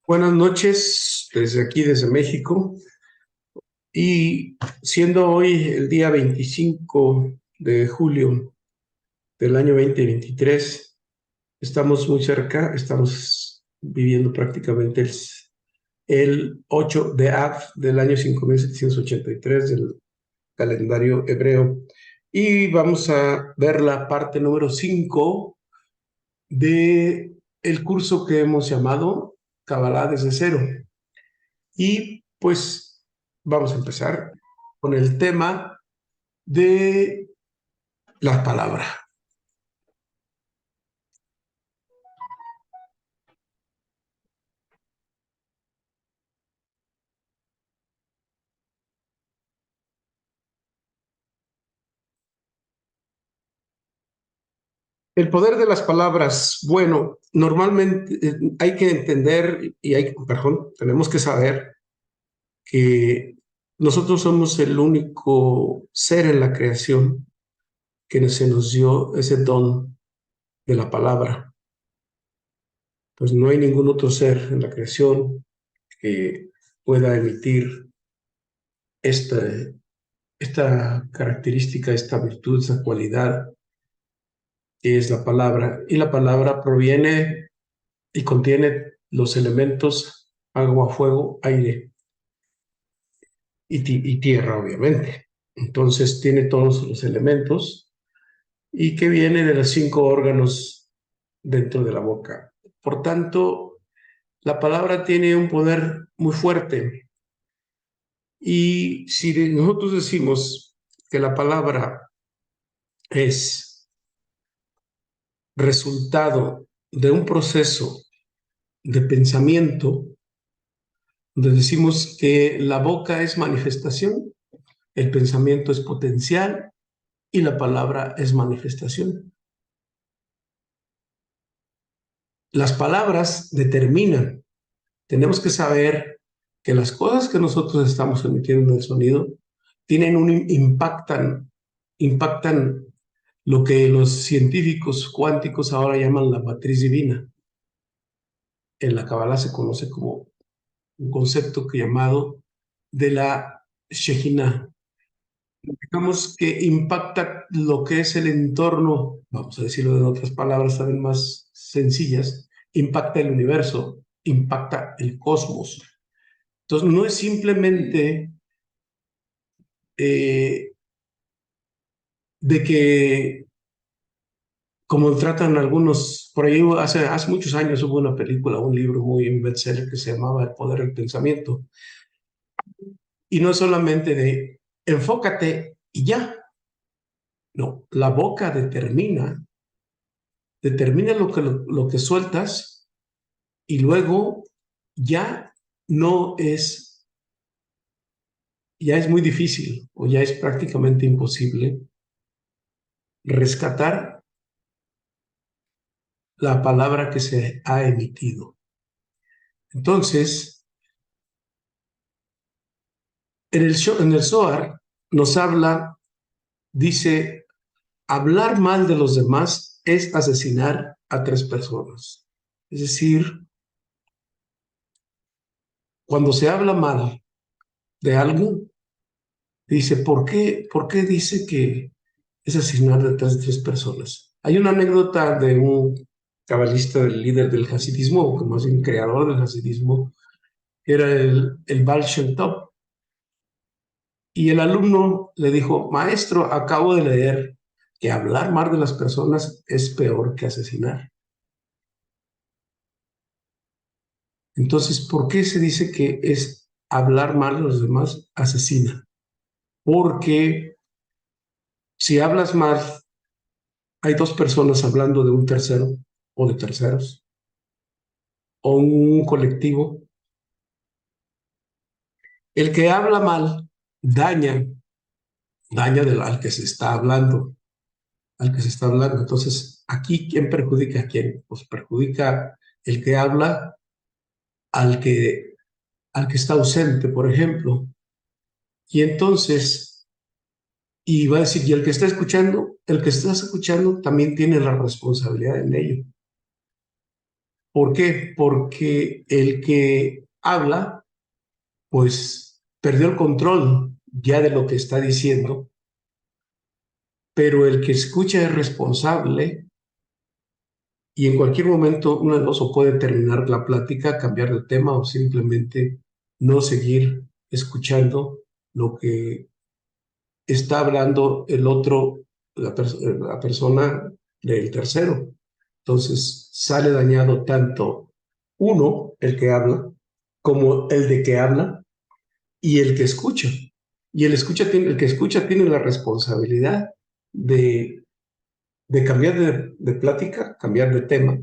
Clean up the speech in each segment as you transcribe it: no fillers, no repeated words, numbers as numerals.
Buenas noches desde aquí, desde México, y siendo hoy el día 25 de julio del año 2023, estamos muy cerca, estamos viviendo prácticamente el 8 de Av del año 5783 del calendario hebreo, y vamos a ver la parte número 5 de el curso que hemos llamado Kabbalah desde cero. Y pues vamos a empezar con el tema de la palabra. El poder de las palabras. Bueno, normalmente hay que entender perdón, tenemos que saber que nosotros somos el único ser en la creación que se nos dio ese don de la palabra. Pues no hay ningún otro ser en la creación que pueda emitir esta, esta característica, esta virtud, esta cualidad que es la palabra. Y la palabra proviene y contiene los elementos agua, fuego, aire y tierra, obviamente. Entonces tiene todos los elementos y que viene de los 5 órganos dentro de la boca. Por tanto, la palabra tiene un poder muy fuerte. Y si nosotros decimos que la palabra es resultado de un proceso de pensamiento, donde decimos que la boca es manifestación, el pensamiento es potencial y la palabra es manifestación. Las palabras determinan. Tenemos que saber que las cosas que nosotros estamos emitiendo en el sonido tienen impactan lo que los científicos cuánticos ahora llaman la matriz divina. En la Kabbalah se conoce como un concepto llamado de la Shejinah. Digamos que impacta lo que es el entorno, vamos a decirlo en otras palabras también más sencillas, impacta el universo, impacta el cosmos. Entonces, no es simplemente eh, de que, como tratan algunos, por ahí hace muchos años hubo una película, un libro muy bestseller que se llamaba El poder del pensamiento, y no es solamente de enfócate y ya, no, la boca determina lo que sueltas, y luego ya no es, ya es muy difícil o ya es prácticamente imposible rescatar la palabra que se ha emitido. Entonces, en el Zohar nos habla, dice, hablar mal de los demás es asesinar a 3 personas. Es decir, cuando se habla mal de algo, dice, ¿por qué dice que es asesinar detrás de 3 personas? Hay una anécdota de un cabalista, del líder del hasidismo, o más bien creador del hasidismo, que era el Baal Shem Tov. Y el alumno le dijo, maestro, acabo de leer que hablar mal de las personas es peor que asesinar. Entonces, ¿por qué se dice que es hablar mal de los demás asesina? Porque si hablas mal, hay 2 personas hablando de un tercero o de terceros o un colectivo. El que habla mal daña, al que se está hablando, al que se está hablando. Entonces, aquí, ¿quién perjudica a quién? Pues perjudica el que habla al que, al que está ausente, por ejemplo. Y entonces, y va a decir, y el que está escuchando también tiene la responsabilidad en ello, ¿Por qué? Porque el que habla, pues perdió el control ya de lo que está diciendo, pero el que escucha es responsable y en cualquier momento uno de los o puede terminar la plática, cambiar de tema o simplemente no seguir escuchando lo que está hablando el otro, la persona del tercero. Entonces sale dañado tanto uno, el que habla, como el de que habla y el que escucha. Y el que escucha tiene la responsabilidad de, de cambiar de plática, cambiar de tema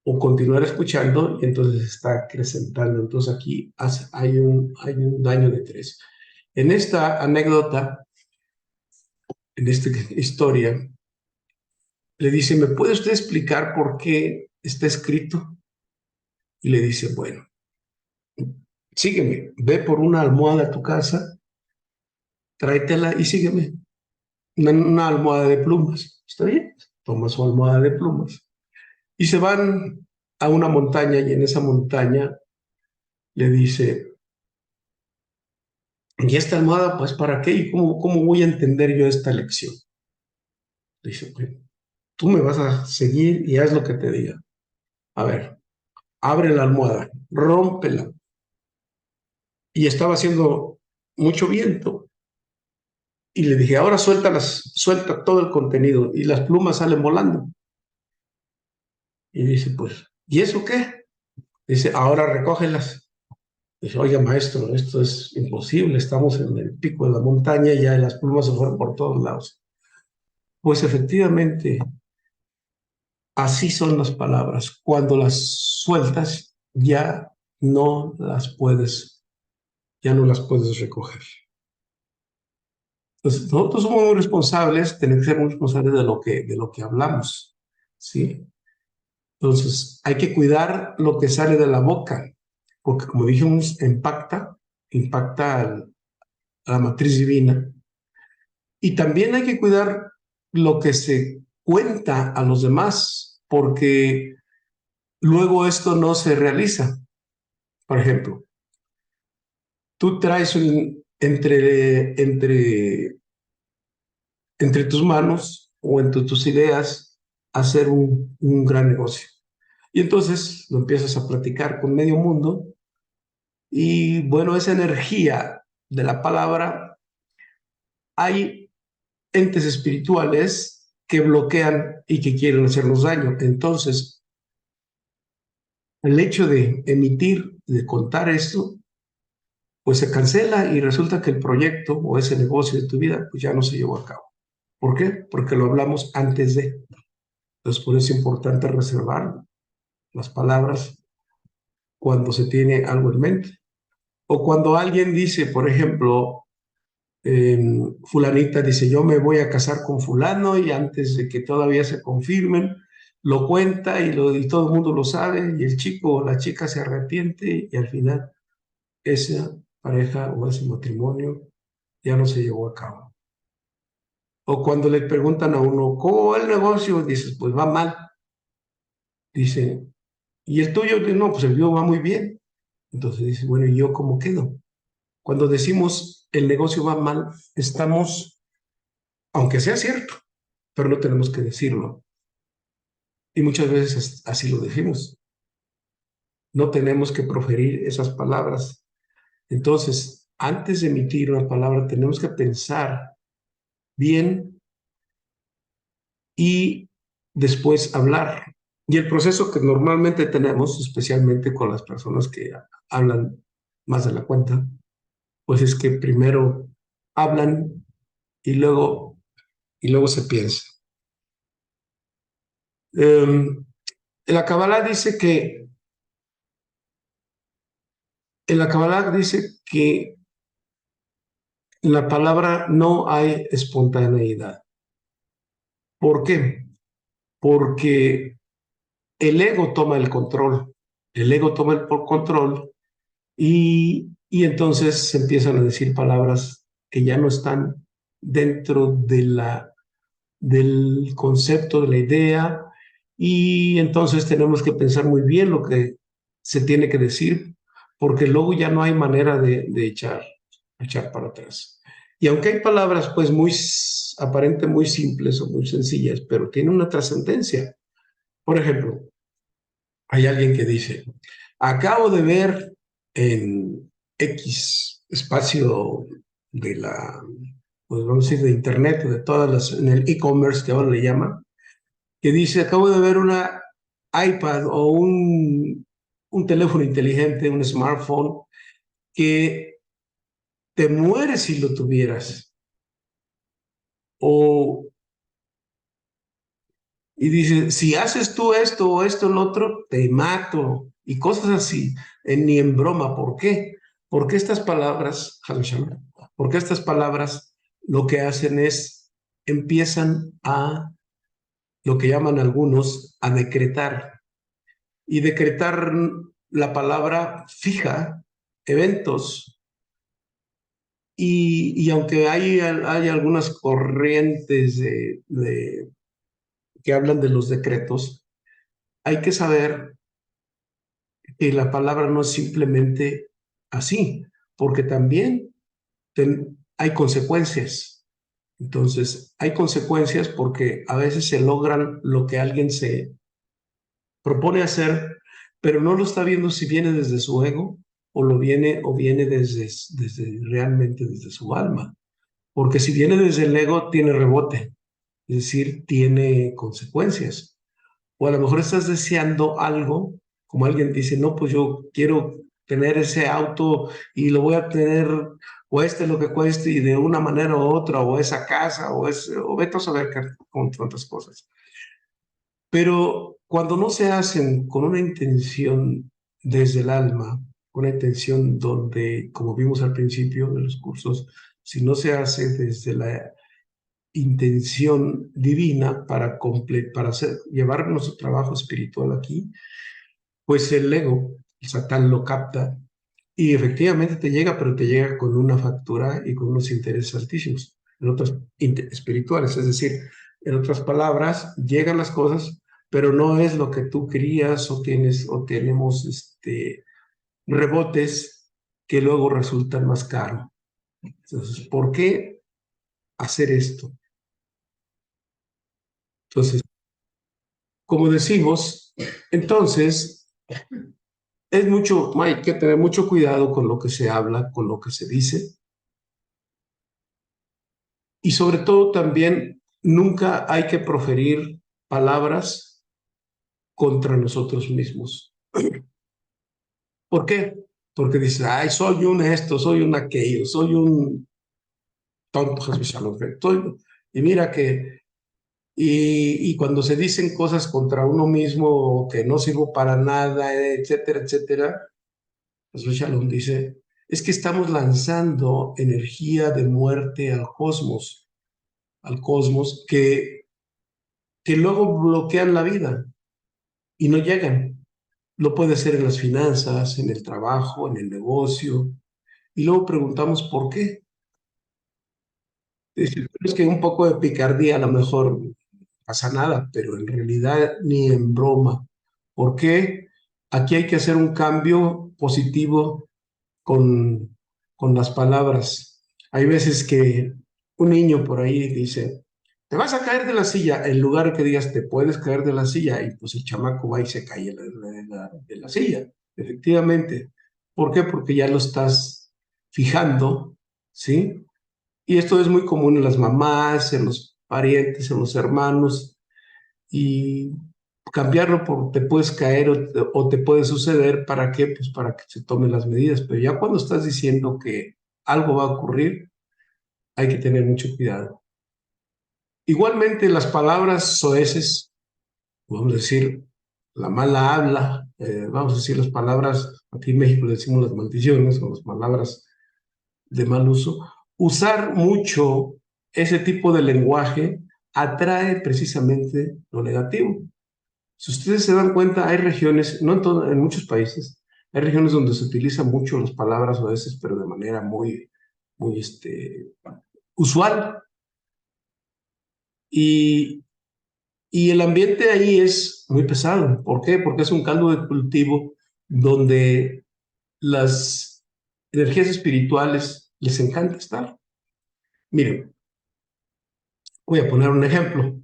o continuar escuchando y entonces está acrecentando. Entonces aquí hay un daño de tres. En esta anécdota, en esta historia, le dice, ¿me puede usted explicar por qué está escrito? Y le dice, bueno, sígueme, ve por una almohada a tu casa, tráetela y sígueme. Una almohada de plumas, ¿está bien? Toma su almohada de plumas. Y se van a una montaña y en esa montaña le dice, ¿y esta almohada pues para qué? ¿Y cómo voy a entender yo esta lección? Le dice, bueno, tú me vas a seguir y haz lo que te diga. A ver, abre la almohada, rómpela. Y estaba haciendo mucho viento. Y le dije, ahora suelta todo el contenido. Y las plumas salen volando. Y dice, pues, ¿y eso qué? Dice, ahora recógelas. Dice, oiga, maestro, esto es imposible. Estamos en el pico de la montaña y ya las plumas se fueron por todos lados. Pues efectivamente, así son las palabras. Cuando las sueltas, ya no las puedes recoger. Entonces, nosotros somos muy responsables, tenemos que ser muy responsables de lo que hablamos, ¿sí? Entonces, hay que cuidar lo que sale de la boca, porque como dijimos, impacta a la matriz divina. Y también hay que cuidar lo que se cuenta a los demás, porque luego esto no se realiza. Por ejemplo, tú traes entre tus manos o entre tus ideas hacer un gran negocio. Y entonces lo empiezas a platicar con medio mundo y bueno, esa energía de la palabra, hay entes espirituales que bloquean y que quieren hacernos daño. Entonces, el hecho de emitir, de contar esto, pues se cancela y resulta que el proyecto o ese negocio de tu vida pues ya no se llevó a cabo. ¿Por qué? Porque lo hablamos antes de. Entonces, por eso es importante reservar las palabras cuando se tiene algo en mente. O cuando alguien dice, por ejemplo, fulanita dice, yo me voy a casar con fulano y antes de que todavía se confirmen, lo cuenta y todo el mundo lo sabe y el chico o la chica se arrepiente y al final esa pareja o ese matrimonio ya no se llevó a cabo. O cuando le preguntan a uno, ¿cómo va el negocio? Dices, pues va mal. Dice, ¿y el tuyo? No, pues el mío va muy bien. Entonces dice, bueno, ¿y yo cómo quedo? Cuando decimos el negocio va mal, estamos, aunque sea cierto, pero no tenemos que decirlo. Y muchas veces así lo decimos. No tenemos que proferir esas palabras. Entonces, antes de emitir una palabra, tenemos que pensar bien y después hablar. Y el proceso que normalmente tenemos, especialmente con las personas que hablan más de la cuenta, pues es que primero hablan y luego se piensa. La Kabbalah dice que en la Kabbalah dice que en la palabra no hay espontaneidad. ¿Por qué? Porque el ego toma el control. El ego toma el control y entonces se empiezan a decir palabras que ya no están dentro del concepto, de la idea, Y entonces tenemos que pensar muy bien lo que se tiene que decir, porque luego ya no hay manera de echar para atrás. Y aunque hay palabras pues aparente muy simples o muy sencillas, pero tienen una trascendencia. Por ejemplo, hay alguien que dice, acabo de ver en X espacio de pues vamos a decir, de Internet, de todas en el e-commerce que ahora le llaman, que dice, acabo de ver una iPad o un teléfono inteligente, un smartphone, que te mueres si lo tuvieras. O, y dice, si haces tú esto o esto, el otro, te mato. Y cosas así, ni en broma. ¿Por qué? Porque estas palabras, porque estas palabras lo que hacen es, empiezan a, lo que llaman algunos, a decretar. Y decretar la palabra fija eventos. Y aunque hay algunas corrientes que hablan de los decretos, hay que saber que la palabra no es simplemente así, porque también hay consecuencias. Entonces, hay consecuencias porque a veces se logran lo que alguien se propone hacer, pero no lo está viendo si viene desde su ego o viene desde realmente desde su alma. Porque si viene desde el ego, tiene rebote, es decir, tiene consecuencias. O a lo mejor estás deseando algo, como alguien dice, no, pues yo quiero tener ese auto y lo voy a tener, cueste lo que cueste, y de una manera u otra, o esa casa, o vete a saber con tantas cosas. Pero cuando no se hacen con una intención desde el alma, una intención donde, como vimos al principio de los cursos, si no se hace desde la intención divina para llevar nuestro trabajo espiritual aquí, pues el ego, el Satán lo capta y efectivamente te llega, pero te llega con una factura y con unos intereses altísimos, en otras espirituales, es decir, en otras palabras, llegan las cosas, pero no es lo que tú querías o tenemos rebotes que luego resultan más caros. Entonces, ¿por qué hacer esto? Entonces, como decimos, entonces hay que tener mucho cuidado con lo que se habla, con lo que se dice, y sobre todo también nunca hay que proferir palabras contra nosotros mismos. ¿Por qué? Porque dices, ay, soy un esto, soy un aquello, soy un tonto, Jesús Shalom. Y mira que, y cuando se dicen cosas contra uno mismo que no sirvo para nada, etcétera, etcétera, Jesús Shalom dice, es que estamos lanzando energía de muerte al cosmos que luego bloquean la vida y no llegan. Lo puede ser en las finanzas, en el trabajo, en el negocio. Y luego preguntamos por qué. Es que un poco de picardía a lo mejor pasa nada, pero en realidad ni en broma. ¿Por qué? Aquí hay que hacer un cambio positivo con, con las palabras. Hay veces que un niño por ahí dice, te vas a caer de la silla, en lugar que digas, te puedes caer de la silla, y pues el chamaco va y se cae de la silla, efectivamente. ¿Por qué? Porque ya lo estás fijando, ¿sí? Y esto es muy común en las mamás, en los parientes, en los hermanos, y cambiarlo por te puedes caer o te puede suceder, ¿para qué? Pues para que se tomen las medidas, pero ya cuando estás diciendo que algo va a ocurrir, hay que tener mucho cuidado. Igualmente las palabras soeces, vamos a decir, la mala habla, vamos a decir las palabras, aquí en México le decimos las maldiciones o las palabras de mal uso, usar mucho ese tipo de lenguaje atrae precisamente lo negativo. Si ustedes se dan cuenta, hay regiones, no en muchos países, hay regiones donde se utilizan mucho las palabras a veces, pero de manera muy usual. Y, Y el ambiente ahí es muy pesado. ¿Por qué? Porque es un caldo de cultivo donde las energías espirituales les encanta estar. Miren, voy a poner un ejemplo.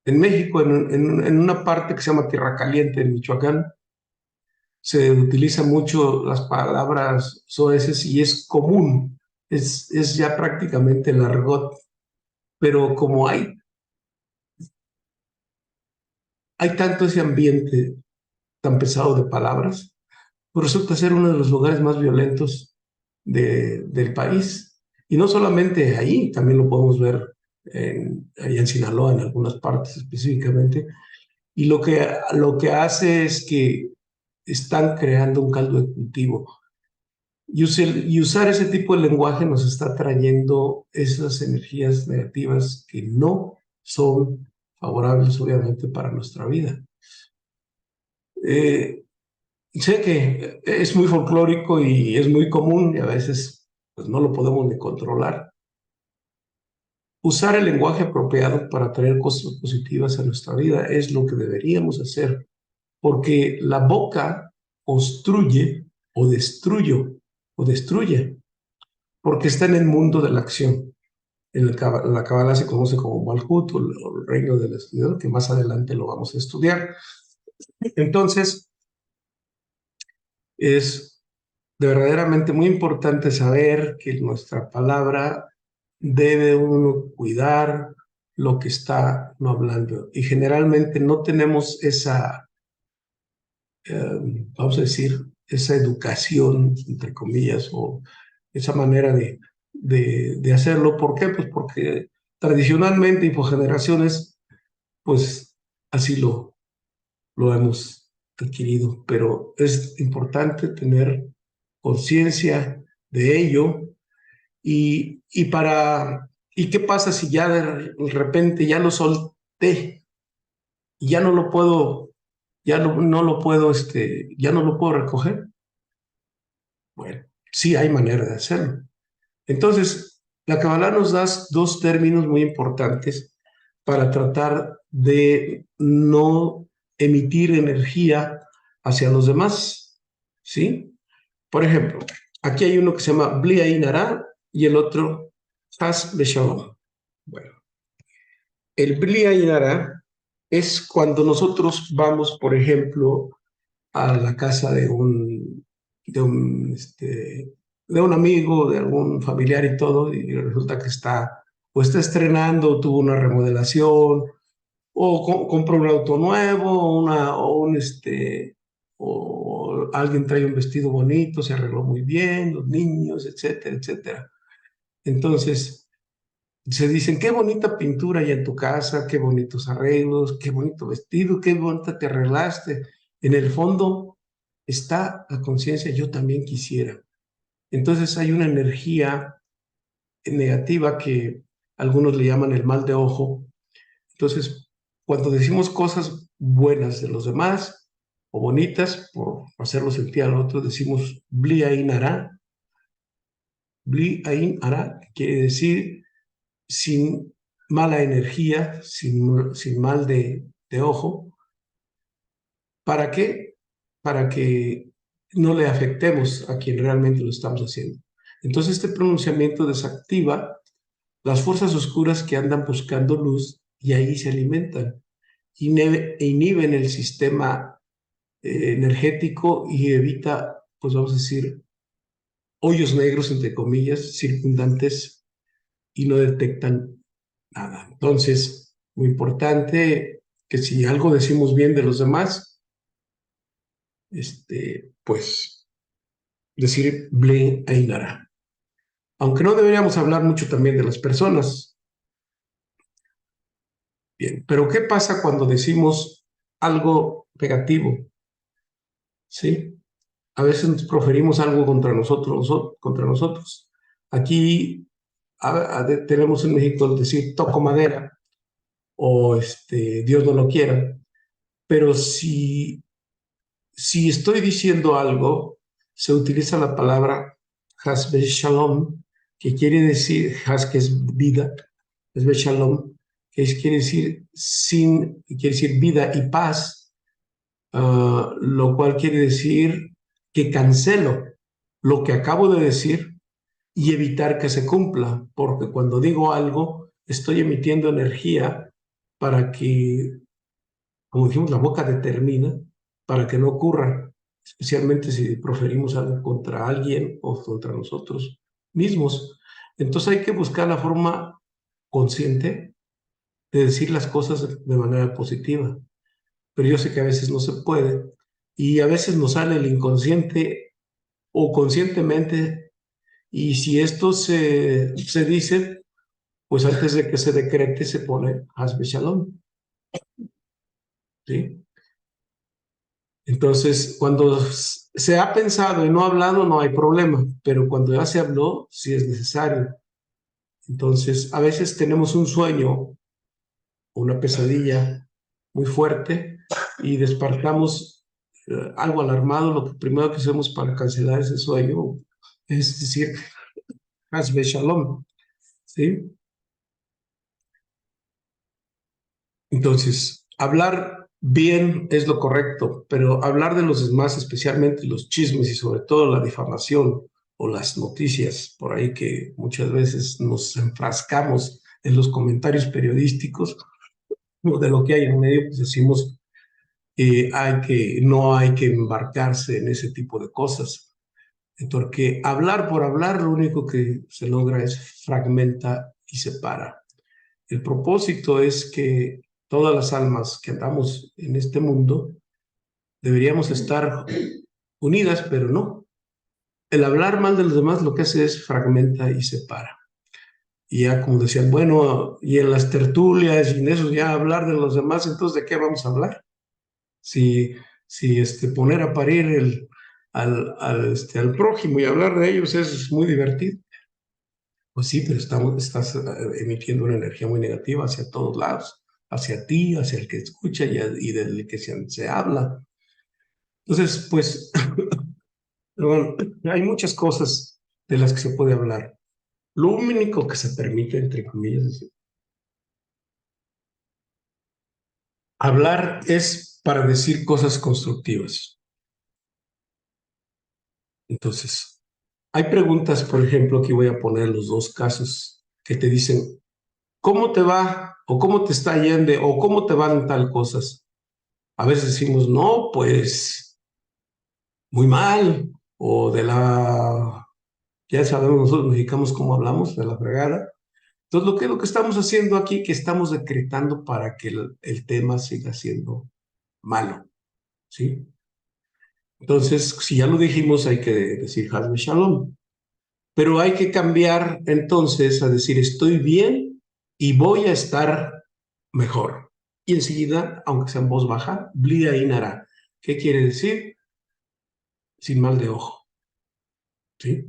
En México, en una parte que se llama Tierra Caliente, en Michoacán, se utilizan mucho las palabras soeces y es común, es ya prácticamente el argot, pero como hay tanto ese ambiente tan pesado de palabras, pues resulta ser uno de los lugares más violentos del país. Y no solamente ahí, también lo podemos ver allá en Sinaloa, en algunas partes específicamente. Y lo que hace es que están creando un caldo de cultivo. Y usar ese tipo de lenguaje nos está trayendo esas energías negativas que no son favorables, obviamente, para nuestra vida. Eh, Sé que es muy folclórico y es muy común y a veces pues, no lo podemos ni controlar. Usar el lenguaje apropiado para traer cosas positivas a nuestra vida es lo que deberíamos hacer, porque la boca construye o destruye, porque está en el mundo de la acción. En la Cábala se conoce como Malhut o el reino del estudiador, que más adelante lo vamos a estudiar. Entonces, es verdaderamente muy importante saber que nuestra palabra debe uno cuidar lo que está no hablando. Y generalmente no tenemos esa, vamos a decir, esa educación, entre comillas, o esa manera de hacerlo. ¿Por qué? Pues porque tradicionalmente y por generaciones, pues así lo hemos adquirido. Pero es importante tener conciencia de ello ¿y qué pasa si ya de repente ya lo solté y ya no lo puedo, no lo puedo, ya no lo puedo recoger? Bueno, sí hay manera de hacerlo. Entonces, la Kabbalah nos da dos términos muy importantes para tratar de no emitir energía hacia los demás, ¿sí? Por ejemplo, aquí hay uno que se llama Bli Ain Hara y el otro Has Beshalom. Bueno, el Bli Ain Hara es cuando nosotros vamos, por ejemplo, a la casa de un amigo, de algún familiar y todo, y resulta que o está estrenando, tuvo una remodelación, o compró un auto nuevo, o alguien trae un vestido bonito, se arregló muy bien, los niños, etcétera, etcétera. Entonces, se dicen, qué bonita pintura hay en tu casa, qué bonitos arreglos, qué bonito vestido, qué bonita te arreglaste. En el fondo está la conciencia, yo también quisiera. Entonces hay una energía negativa que algunos le llaman el mal de ojo. Entonces, cuando decimos cosas buenas de los demás o bonitas, por hacerlo sentir al otro, decimos Bli Ain Hara. Bli Ain Hara quiere decir sin mala energía, sin mal de ojo. ¿Para qué? Para que no le afectemos a quien realmente lo estamos haciendo. Entonces, este pronunciamiento desactiva las fuerzas oscuras que andan buscando luz y ahí se alimentan. Inhiben el sistema energético y evita, pues vamos a decir, hoyos negros, entre comillas, circundantes y no detectan nada. Entonces, muy importante que si algo decimos bien de los demás, pues decir Ble Ainara. Aunque no deberíamos hablar mucho también de las personas. Bien, pero ¿qué pasa cuando decimos algo negativo? ¿Sí? A veces nos proferimos algo contra nosotros. Aquí tenemos en México el decir toco madera o Dios no lo quiera, pero si estoy diciendo algo, se utiliza la palabra Hasbe Shalom, que quiere decir, Has que es vida, Hasbe Shalom, que quiere decir quiere decir vida y paz, lo cual quiere decir que cancelo lo que acabo de decir y evitar que se cumpla, porque cuando digo algo, estoy emitiendo energía para que, como dijimos, la boca determina para que no ocurra, especialmente si proferimos algo contra alguien o contra nosotros mismos. Entonces hay que buscar la forma consciente de decir las cosas de manera positiva, pero yo sé que a veces no se puede y a veces nos sale el inconsciente o conscientemente, y si esto se dice, pues antes de que se decrete se pone Hasbe Shalom, ¿sí? Entonces, cuando se ha pensado y no hablado, no hay problema, pero cuando ya se habló, sí es necesario. Entonces, a veces tenemos un sueño o una pesadilla muy fuerte y despertamos algo alarmado. Lo que primero que hacemos para cancelar ese sueño es decir, Hasbe Shalom, ¿sí? Entonces, hablar bien es lo correcto, pero hablar de los demás, especialmente los chismes y sobre todo la difamación o las noticias por ahí que muchas veces nos enfrascamos en los comentarios periodísticos o de lo que hay en medio, pues decimos no hay que embarcarse en ese tipo de cosas. Porque hablar por hablar, lo único que se logra es fragmenta y separa. El propósito es que todas las almas que andamos en este mundo deberíamos estar unidas, pero no. El hablar mal de los demás lo que hace es fragmenta y separa. Y ya como decían, bueno, y en las tertulias y en eso ya hablar de los demás, entonces ¿de qué vamos a hablar? Si, si poner a parir al prójimo y hablar de ellos es muy divertido. Pues sí, pero estás emitiendo una energía muy negativa hacia todos lados, hacia ti, hacia el que escucha y del que se habla. Entonces, pues, bueno, hay muchas cosas de las que se puede hablar. Lo único que se permite, entre comillas, hablar es para decir cosas constructivas. Entonces, hay preguntas, por ejemplo, aquí voy a poner los dos casos que te dicen, ¿cómo te va? O ¿cómo te está yendo? O ¿cómo te van tal cosas? A veces decimos, no, pues muy mal, o ya sabemos nosotros mexicanos cómo hablamos, de la fregada. Entonces, lo que estamos haciendo aquí, que estamos decretando para que el tema siga siendo malo, ¿sí? Entonces, si ya lo dijimos, hay que decir Hazbe Shalom. Pero hay que cambiar entonces a decir, estoy bien y voy a estar mejor. Y enseguida, aunque sea en voz baja, Blia Inara. ¿Qué quiere decir? Sin mal de ojo, ¿sí?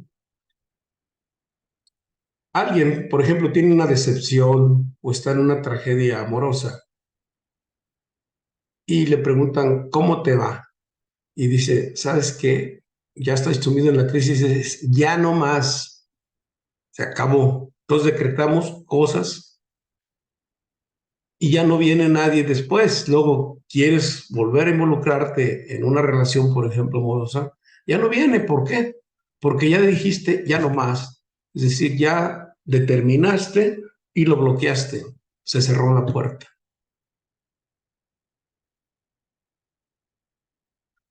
Alguien, por ejemplo, tiene una decepción o está en una tragedia amorosa y le preguntan, ¿cómo te va? Y dice, ¿sabes qué? Ya estoy sumido en la crisis, ya no más, se acabó. Entonces decretamos cosas y ya no viene nadie después. Luego quieres volver a involucrarte en una relación, por ejemplo, amorosa, ya no viene. ¿Por qué? Porque ya dijiste, ya no más. Es decir, ya determinaste y lo bloqueaste. Se cerró la puerta.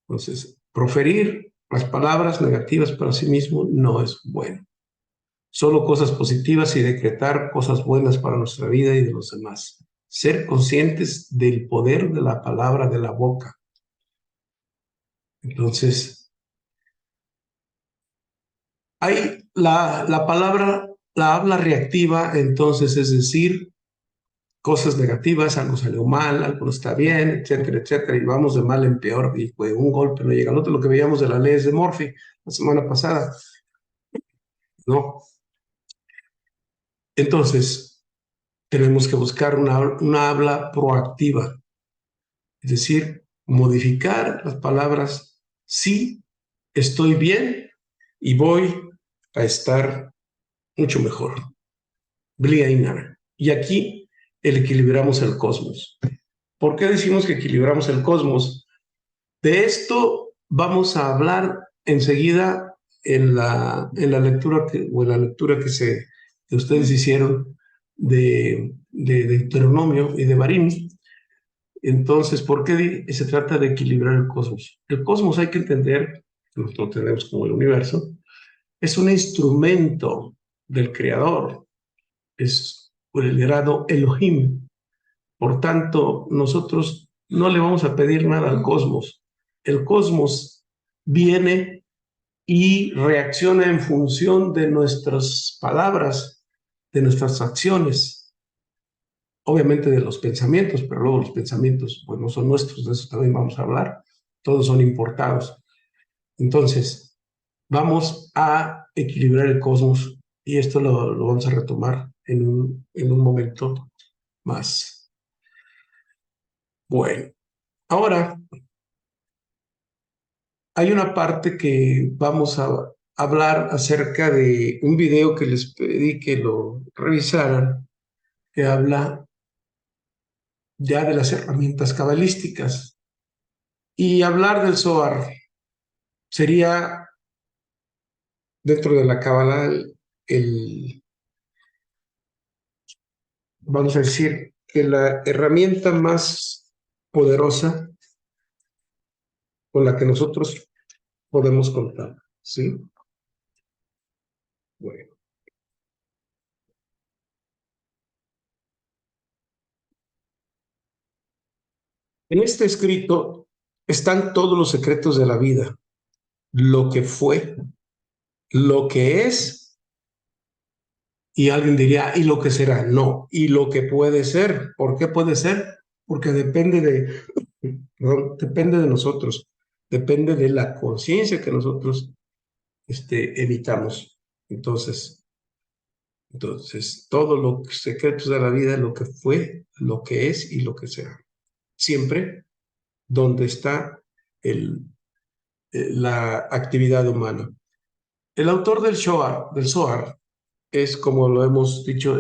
Entonces, proferir las palabras negativas para sí mismo no es bueno. Solo cosas positivas y decretar cosas buenas para nuestra vida y de los demás. Ser conscientes del poder de la palabra de la boca. Entonces, hay la palabra, la habla reactiva, entonces es decir, cosas negativas, algo salió mal, algo no está bien, etcétera, etcétera, y vamos de mal en peor, y pues un golpe no llega al otro, lo que veíamos de las leyes de Murphy la semana pasada, ¿no? Entonces, tenemos que buscar una habla proactiva, es decir, modificar las palabras, sí, estoy bien y voy a estar mucho mejor. Bli Ainar. Y aquí el equilibramos el cosmos. ¿Por qué decimos que equilibramos el cosmos? De esto vamos a hablar enseguida en la lectura que ustedes hicieron de Deuteronomio y de Barín. Entonces, ¿por qué se trata de equilibrar el cosmos? El cosmos hay que entender, nosotros tenemos como el universo, es un instrumento del Creador, es el grado Elohim. Por tanto, nosotros no le vamos a pedir nada al cosmos. El cosmos viene y reacciona en función de nuestras palabras, de nuestras acciones, obviamente de los pensamientos, pero luego los pensamientos pues no son nuestros, de eso también vamos a hablar, todos son importados. Entonces, vamos a equilibrar el cosmos y esto lo vamos a retomar en un momento más. Bueno, ahora hay una parte que vamos a hablar acerca de un video que les pedí que lo revisaran, que habla ya de las herramientas cabalísticas. Y hablar del Zohar sería, dentro de la Cábala, vamos a decir, que la herramienta más poderosa con la que nosotros podemos contar, ¿sí? Bueno, en este escrito están todos los secretos de la vida, lo que fue, lo que es, y alguien diría, ¿y lo que será? No, y lo que puede ser. ¿Por qué puede ser? Porque depende de nosotros, depende de la conciencia que nosotros evitamos. Entonces, todos los secretos de la vida, lo que fue, lo que es y lo que será. Siempre donde está el, la actividad humana. El autor del Zohar, es, como lo hemos dicho,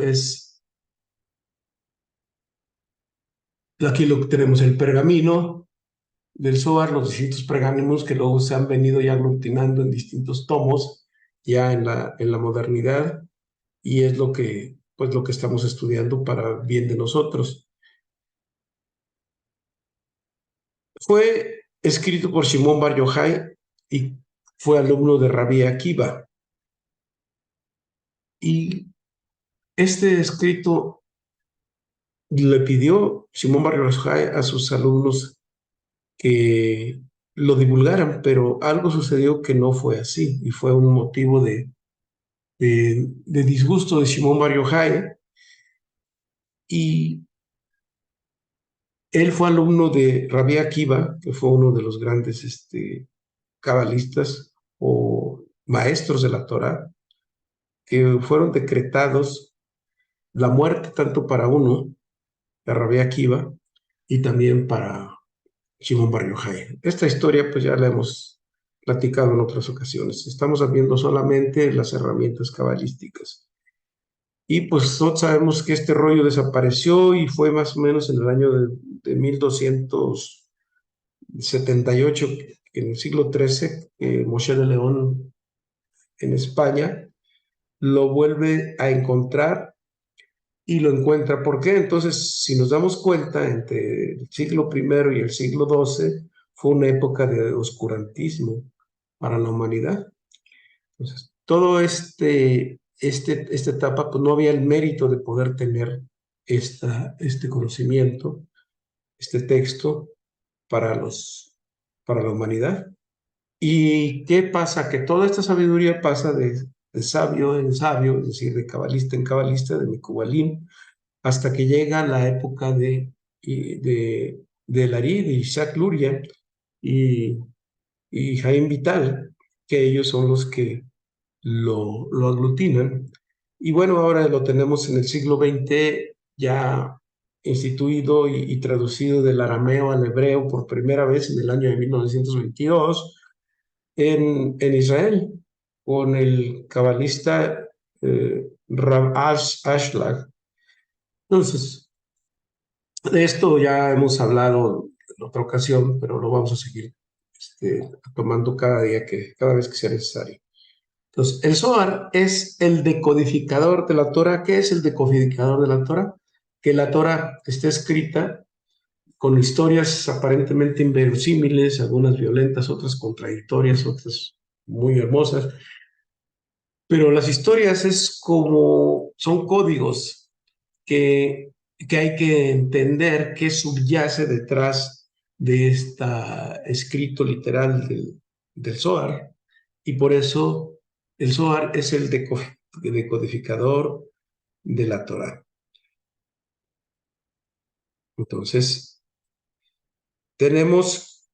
aquí lo tenemos el pergamino del Zohar, los distintos pergaminos que luego se han venido ya aglutinando en distintos tomos, ya en la modernidad, y es pues lo que estamos estudiando para bien de nosotros. Fue escrito por Shimon Bar Yochai y fue alumno de Rabbi Akiva. Y este escrito le pidió Shimon Bar Yochai a sus alumnos que lo divulgaran, pero algo sucedió que no fue así y fue un motivo de disgusto de Shimon Bar Yochai. Y él fue alumno de Rabbi Akiva, que fue uno de los grandes cabalistas o maestros de la Torá, que fueron decretados la muerte tanto para uno, de Rabbi Akiva, y también para Shimon Bar Yochai. Esta historia pues ya la hemos platicado en otras ocasiones. Estamos viendo solamente las herramientas cabalísticas. Y pues nosotros sabemos que este rollo desapareció y fue más o menos en el año de 1278, en el siglo XIII, Moshe de León en España lo vuelve a encontrar y lo encuentra. ¿Por qué? Entonces, si nos damos cuenta, entre el siglo I y el siglo XII fue una época de oscurantismo para la humanidad. Entonces, todo esta etapa, pues no había el mérito de poder tener este conocimiento, este texto para para la humanidad. ¿Y qué pasa? Que toda esta sabiduría pasa de sabio en sabio, es decir, de cabalista en cabalista, de Mekubalim, hasta que llega la época de Larí, de Isaac Luria y, y Jaime Vital, que ellos son los que lo aglutinan. Y bueno, ahora lo tenemos en el siglo XX ya instituido y traducido del arameo al hebreo por primera vez en el año de 1922 en Israel, con el cabalista Rav Ashlag. Entonces, De esto ya hemos hablado en otra ocasión, pero lo vamos a seguir tomando cada vez que sea necesario. Entonces, el Zohar es el decodificador de la Torah. ¿Qué es el decodificador de la Torah? Que la Torah está escrita con historias aparentemente inverosímiles, algunas violentas, otras contradictorias, otras muy hermosas, pero las historias son códigos que, que hay que entender qué subyace detrás de este escrito literal del Zohar, y por eso el Zohar es el decodificador de la Torah. Entonces, tenemos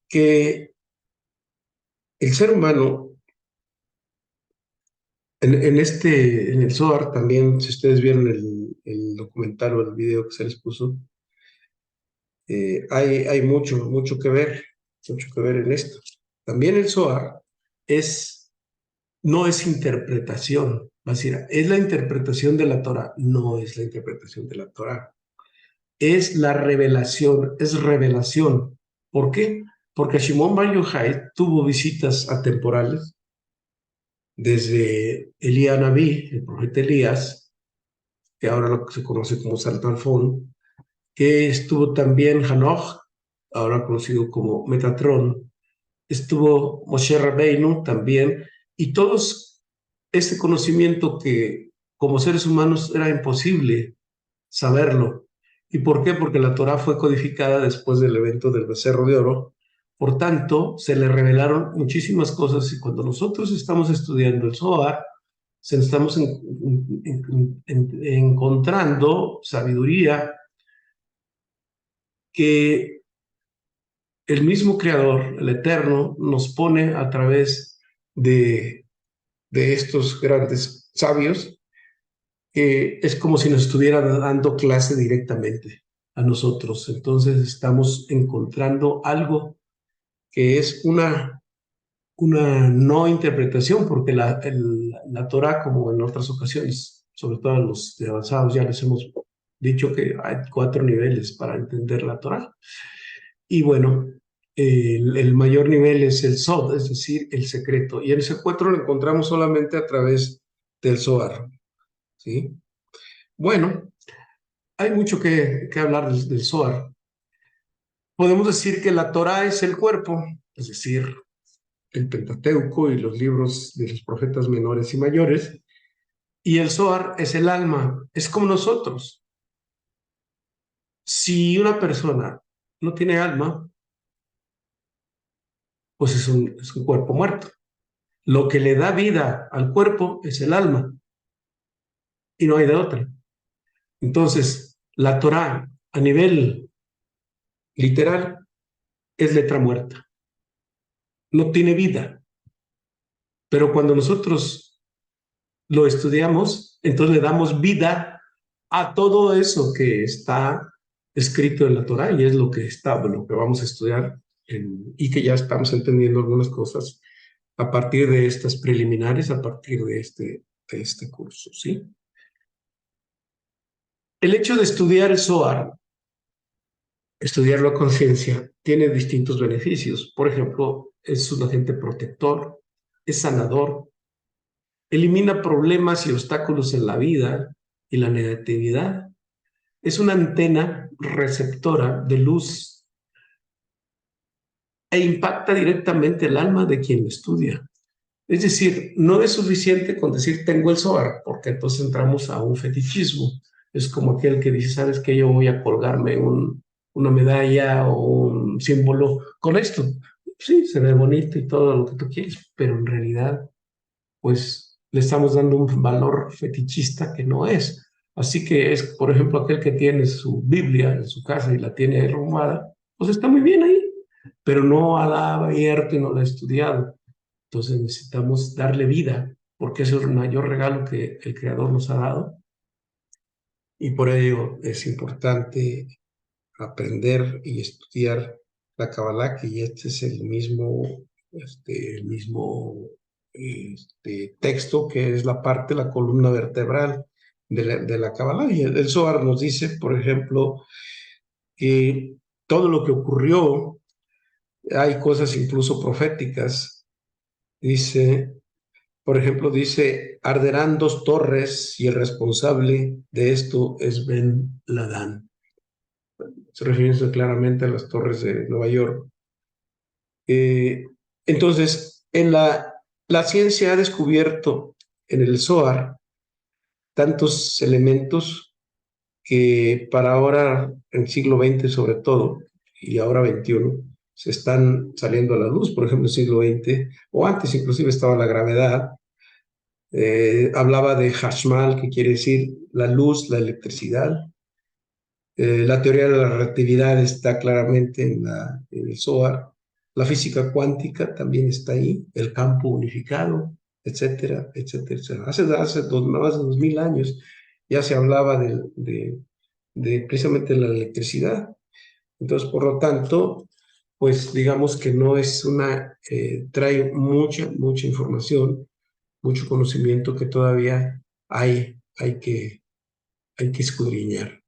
que el ser humano, en el Zohar también, si ustedes vieron el documental o el video que se les puso, hay mucho mucho que ver en esto. También el Zohar no es interpretación. Va a decir, es la interpretación de la Torah. No es la interpretación de la Torah. Es la revelación, es revelación. ¿Por qué? Porque Shimon Bar Yochai tuvo visitas atemporales desde Elías Naví, el profeta Elías, que ahora lo que se conoce como Saltalfón, que estuvo también Hanoch, ahora conocido como Metatrón, estuvo Moshe Rabbeinu también, y todos ese conocimiento que como seres humanos era imposible saberlo. ¿Y por qué? Porque la Torá fue codificada después del evento del Becerro de Oro. Por tanto, se le revelaron muchísimas cosas, y cuando nosotros estamos estudiando el Zohar, se estamos encontrando sabiduría que el mismo Creador, el Eterno, nos pone a través de estos grandes sabios, que es como si nos estuviera dando clase directamente a nosotros. Entonces estamos encontrando algo que es una no interpretación, porque la Torah, como en otras ocasiones, sobre todo a los de avanzados, ya les hemos dicho que hay 4 niveles para entender la Torah. Y bueno, el mayor nivel es el Sod, es decir, el secreto. Y el secuestro lo encontramos solamente a través del Zohar, ¿sí? Bueno, hay mucho que hablar del Zohar. Podemos decir que la Torah es el cuerpo, es decir, el Pentateuco y los libros de los profetas menores y mayores, y el Zohar es el alma, es como nosotros. Si una persona no tiene alma, pues es un cuerpo muerto. Lo que le da vida al cuerpo es el alma, y no hay de otra. Entonces, la Torah a nivel literal es letra muerta, no tiene vida, pero cuando nosotros lo estudiamos, entonces le damos vida a todo eso que está escrito en la Torah, y es lo que vamos a estudiar y que ya estamos entendiendo algunas cosas a partir de estas preliminares, a partir de este curso, ¿sí? El hecho de estudiar el Zohar, estudiarlo a conciencia, tiene distintos beneficios. Por ejemplo, es un agente protector, es sanador, elimina problemas y obstáculos en la vida y la negatividad. Es una antena receptora de luz e impacta directamente el alma de quien lo estudia. Es decir, no es suficiente con decir tengo el Zohar, porque entonces entramos a un fetichismo. Es como aquel que dice, ¿sabes qué? Yo voy a colgarme una medalla o un símbolo con esto. Sí, se ve bonito y todo lo que tú quieres, pero en realidad, pues le estamos dando un valor fetichista que no es. Así que es, por ejemplo, aquel que tiene su Biblia en su casa y la tiene arrumada, pues está muy bien ahí, pero no la ha abierto y no la ha estudiado. Entonces necesitamos darle vida, porque eso es el mayor regalo que el Creador nos ha dado, y por ello es importante aprender y estudiar la Kabbalah, que este es el mismo texto que es la parte, la columna vertebral de la Kabbalah. Y el Zohar nos dice, por ejemplo, que todo lo que ocurrió, hay cosas incluso proféticas. Dice, por ejemplo, dice, arderán dos torres y el responsable de esto es Ben Ladán. Se refiere claramente a las torres de Nueva York. Entonces, la ciencia ha descubierto en el Zohar tantos elementos que para ahora, en el siglo XX sobre todo, y ahora XXI, se están saliendo a la luz. Por ejemplo, en el siglo XX, o antes inclusive estaba la gravedad, hablaba de Hashmal, que quiere decir la luz, la electricidad. La teoría de la relatividad está claramente en el Zohar. La física cuántica también está ahí, el campo unificado, etcétera, etcétera, etcétera. Más de 2000 años ya se hablaba de precisamente la electricidad. Entonces, por lo tanto, pues digamos que no es trae mucha información, mucho conocimiento que todavía hay que escudriñar.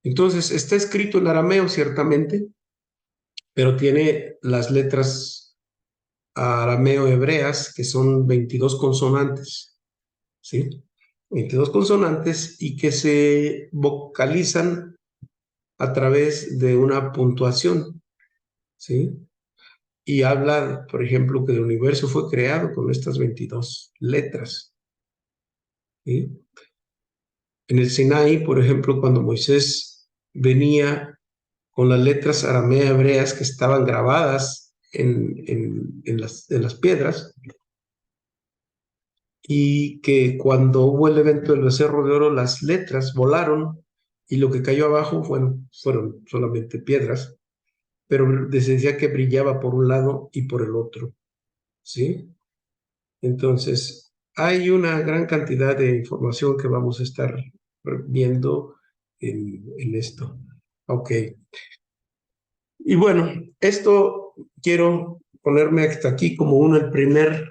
Entonces, está escrito en arameo, ciertamente, pero tiene las letras arameo-hebreas, que son 22 consonantes, ¿sí? 22 consonantes y que se vocalizan a través de una puntuación, ¿sí? Y habla, por ejemplo, que el universo fue creado con estas 22 letras, ¿sí? En el Sinaí, por ejemplo, cuando Moisés venía con las letras aramea hebreas que estaban grabadas en las piedras, y que cuando hubo el evento del becerro de oro, las letras volaron y lo que cayó abajo fueron solamente piedras, pero decía que brillaba por un lado y por el otro, ¿sí? Entonces, hay una gran cantidad de información que vamos a estar viendo en esto. Ok. Y bueno, esto quiero ponerme hasta aquí como el primer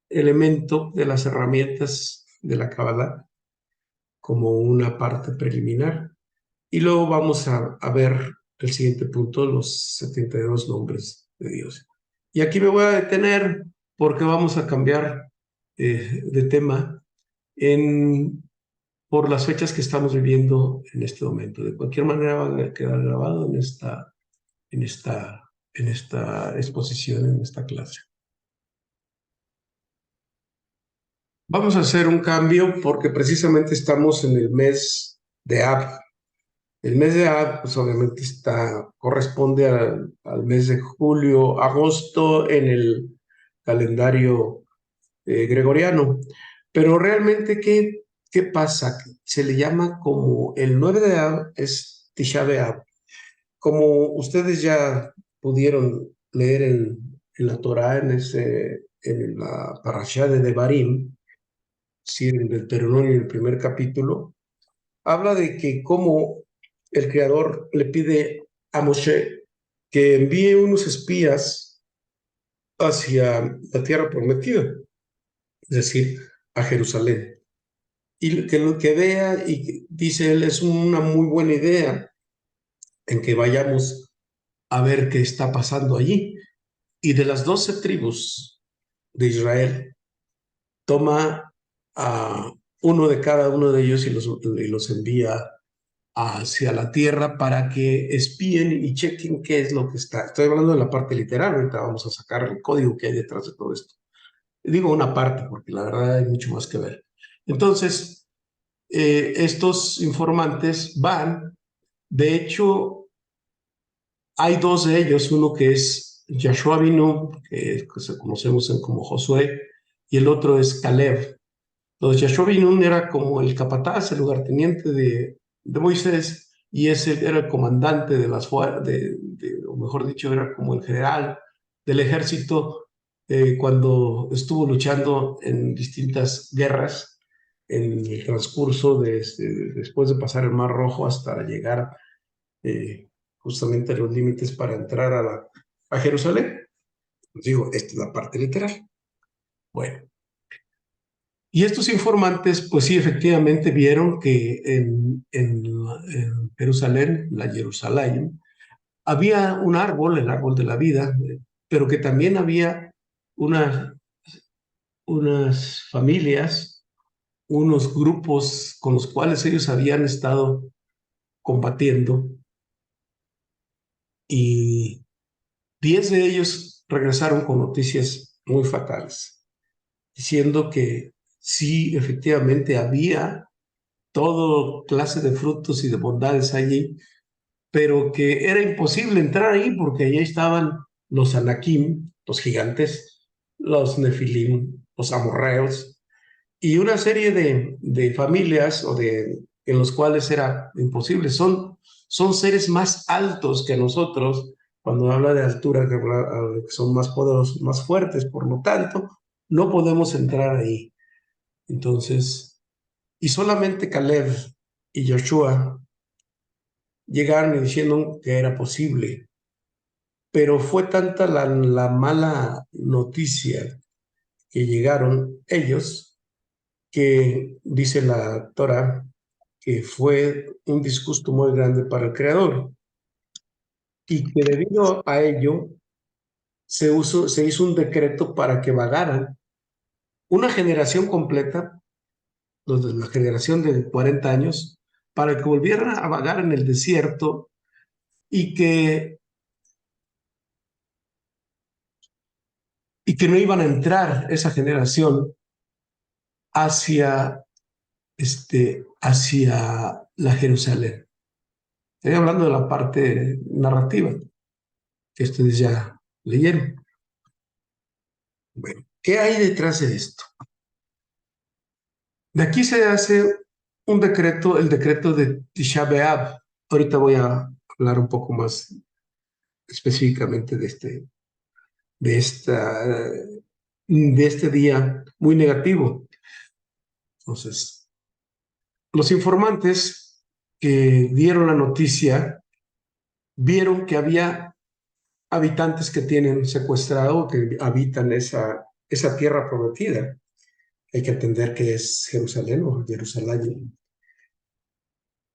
elemento de las herramientas de la Kabbalah, como una parte preliminar. Y luego vamos a ver el siguiente punto, los 72 nombres de Dios. Y aquí me voy a detener porque vamos a cambiar de tema por las fechas que estamos viviendo en este momento. De cualquier manera va a quedar grabado en esta exposición, en esta clase. Vamos a hacer un cambio porque precisamente estamos en el mes de Ab. El mes de Ab, pues obviamente corresponde al mes de julio, agosto en el calendario gregoriano. Pero realmente, ¿qué pasa? Se le llama como el 9 de Ab, es Tisha B'Av. Como ustedes ya pudieron leer en la Torá, en la parashá de Devarim, sí, en Deuteronomio, en el primer capítulo, habla de que como el Creador le pide a Moshe que envíe unos espías hacia la tierra prometida, es decir, a Jerusalén. Y que lo que vea, y dice él, es una muy buena idea en que vayamos a ver qué está pasando allí. Y de las 12 tribus de Israel, toma a uno de cada uno de ellos y los envía hacia la tierra para que espíen y chequen qué es lo que está. Estoy hablando de la parte literal, ahorita vamos a sacar el código que hay detrás de todo esto. Digo una parte porque la verdad hay mucho más que ver. Entonces, estos informantes van, de hecho, hay dos de ellos, uno que es Yahshua Binu, que se conocemos como Josué, y el otro es Caleb. Entonces, Yahshua Binu era como el capataz, el lugarteniente de Moisés, y ese era el comandante de las fuerzas, o mejor dicho, era como el general del ejército cuando estuvo luchando en distintas guerras en el transcurso después de pasar el Mar Rojo hasta llegar justamente a los límites para entrar a Jerusalén. Pues digo, esta es la parte literal. Bueno, y estos informantes, pues sí, efectivamente vieron que en en Jerusalén, la Jerusalén, había un árbol, el árbol de la vida, pero que también había una, unas familias, unos grupos con los cuales ellos habían estado combatiendo, y 10 de ellos regresaron con noticias muy fatales, diciendo que sí, efectivamente había todo clase de frutos y de bondades allí, pero que era imposible entrar ahí porque allí estaban los Anakim, los gigantes, los Nefilim, los amorreos, y una serie de familias en los cuales era imposible. Son seres más altos que nosotros, cuando habla de altura, que son más poderosos, más fuertes, por lo tanto, no podemos entrar ahí. Entonces, y solamente Caleb y Joshua llegaron y diciendo que era posible, pero fue tanta la mala noticia que llegaron ellos, que dice la Torah que fue un disgusto muy grande para el Creador, y que debido a ello se hizo un decreto para que vagaran una generación completa, los de la generación de 40 años, para que volvieran a vagar en el desierto, y que no iban a entrar esa generación hacia, hacia la Jerusalén. Estoy hablando de la parte narrativa que ustedes ya leyeron. Bueno, ¿qué hay detrás de esto? De aquí se hace un decreto, el decreto de Tisha B'Av. Ahorita voy a hablar un poco más específicamente de este día muy negativo. Entonces, los informantes que dieron la noticia vieron que había habitantes que tienen secuestrado, que habitan esa tierra prometida. Hay que entender que es Jerusalén o Jerusalén.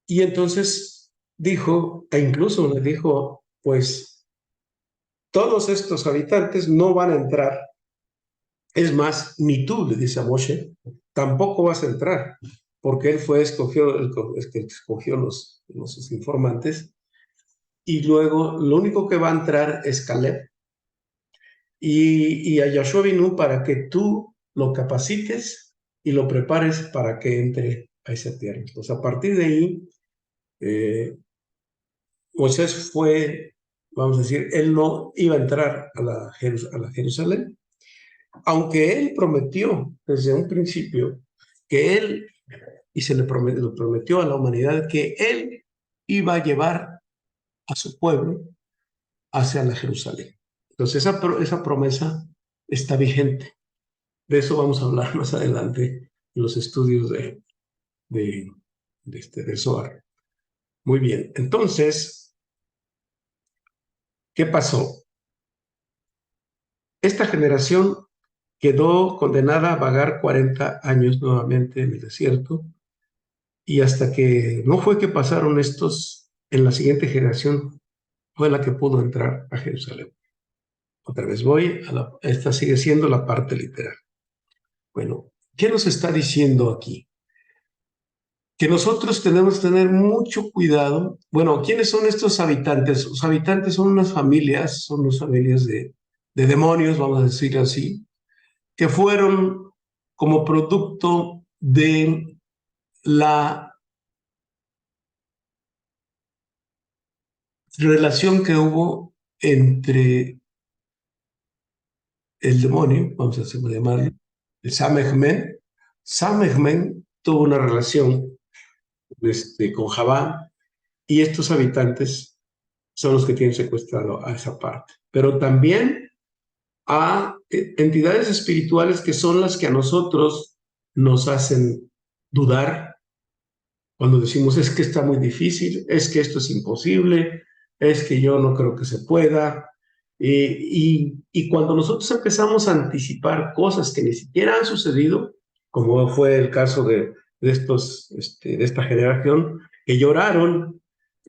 Y entonces dijo, e incluso le dijo, pues todos estos habitantes no van a entrar. Es más, ni tú, le dice a Moshe, tampoco vas a entrar, porque él fue el que escogió los informantes. Y luego lo único que va a entrar es Caleb y a Yoshua Binu, para que tú lo capacites y lo prepares para que entre a esa tierra. Entonces, a partir de ahí, Moisés fue, vamos a decir, él no iba a entrar a la Jerusalén, aunque él prometió desde un principio que él, y lo prometió a la humanidad, que él iba a llevar a su pueblo hacia la Jerusalén. Entonces esa promesa está vigente. De eso vamos a hablar más adelante en los estudios de Zohar. Muy bien, entonces, ¿qué pasó? Esta generación quedó condenada a vagar 40 años nuevamente en el desierto, y hasta que no fue que pasaron estos, en la siguiente generación fue la que pudo entrar a Jerusalén. Otra vez voy esta sigue siendo la parte literal. Bueno, ¿qué nos está diciendo aquí? Que nosotros tenemos que tener mucho cuidado. Bueno, ¿quiénes son estos habitantes? Los habitantes son unas familias, de demonios, vamos a decir así, que fueron como producto de la relación que hubo entre el demonio, vamos a llamarlo, el Samehmen. Samehmen tuvo una relación con Javá, y estos habitantes son los que tienen secuestrado a esa parte. Pero también a entidades espirituales que son las que a nosotros nos hacen dudar cuando decimos, es que está muy difícil, es que esto es imposible, es que yo no creo que se pueda. Y cuando nosotros empezamos a anticipar cosas que ni siquiera han sucedido, como fue el caso de esta generación, que lloraron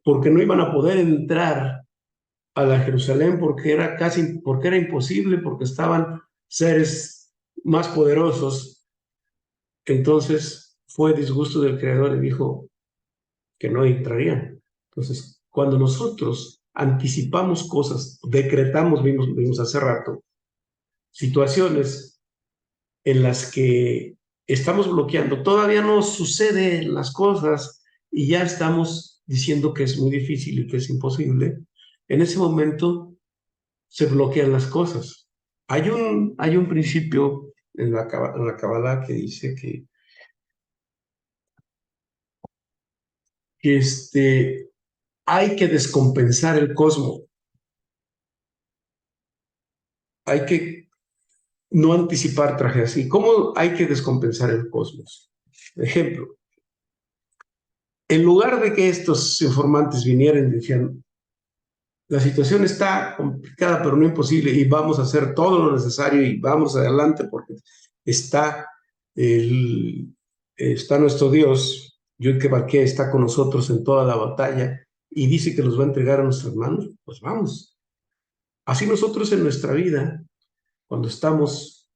porque no iban a poder entrar a la Jerusalén porque era imposible, porque estaban seres más poderosos. Entonces fue disgusto del Creador y dijo que no entrarían. Entonces, cuando nosotros anticipamos cosas, decretamos, vimos hace rato, situaciones en las que estamos bloqueando, todavía no suceden las cosas y ya estamos diciendo que es muy difícil y que es imposible, en ese momento se bloquean las cosas. Hay un principio en la Kabbalah que dice que hay que descompensar el cosmos, hay que no anticipar tragedias. ¿Y cómo hay que descompensar el cosmos? Ejemplo, en lugar de que estos informantes vinieran y dijeran, la situación está complicada, pero no imposible, y vamos a hacer todo lo necesario y vamos adelante porque está, el, está nuestro Dios, Yud que está con nosotros en toda la batalla y dice que los va a entregar a nuestras manos, pues vamos. Así nosotros en nuestra vida, cuando estamos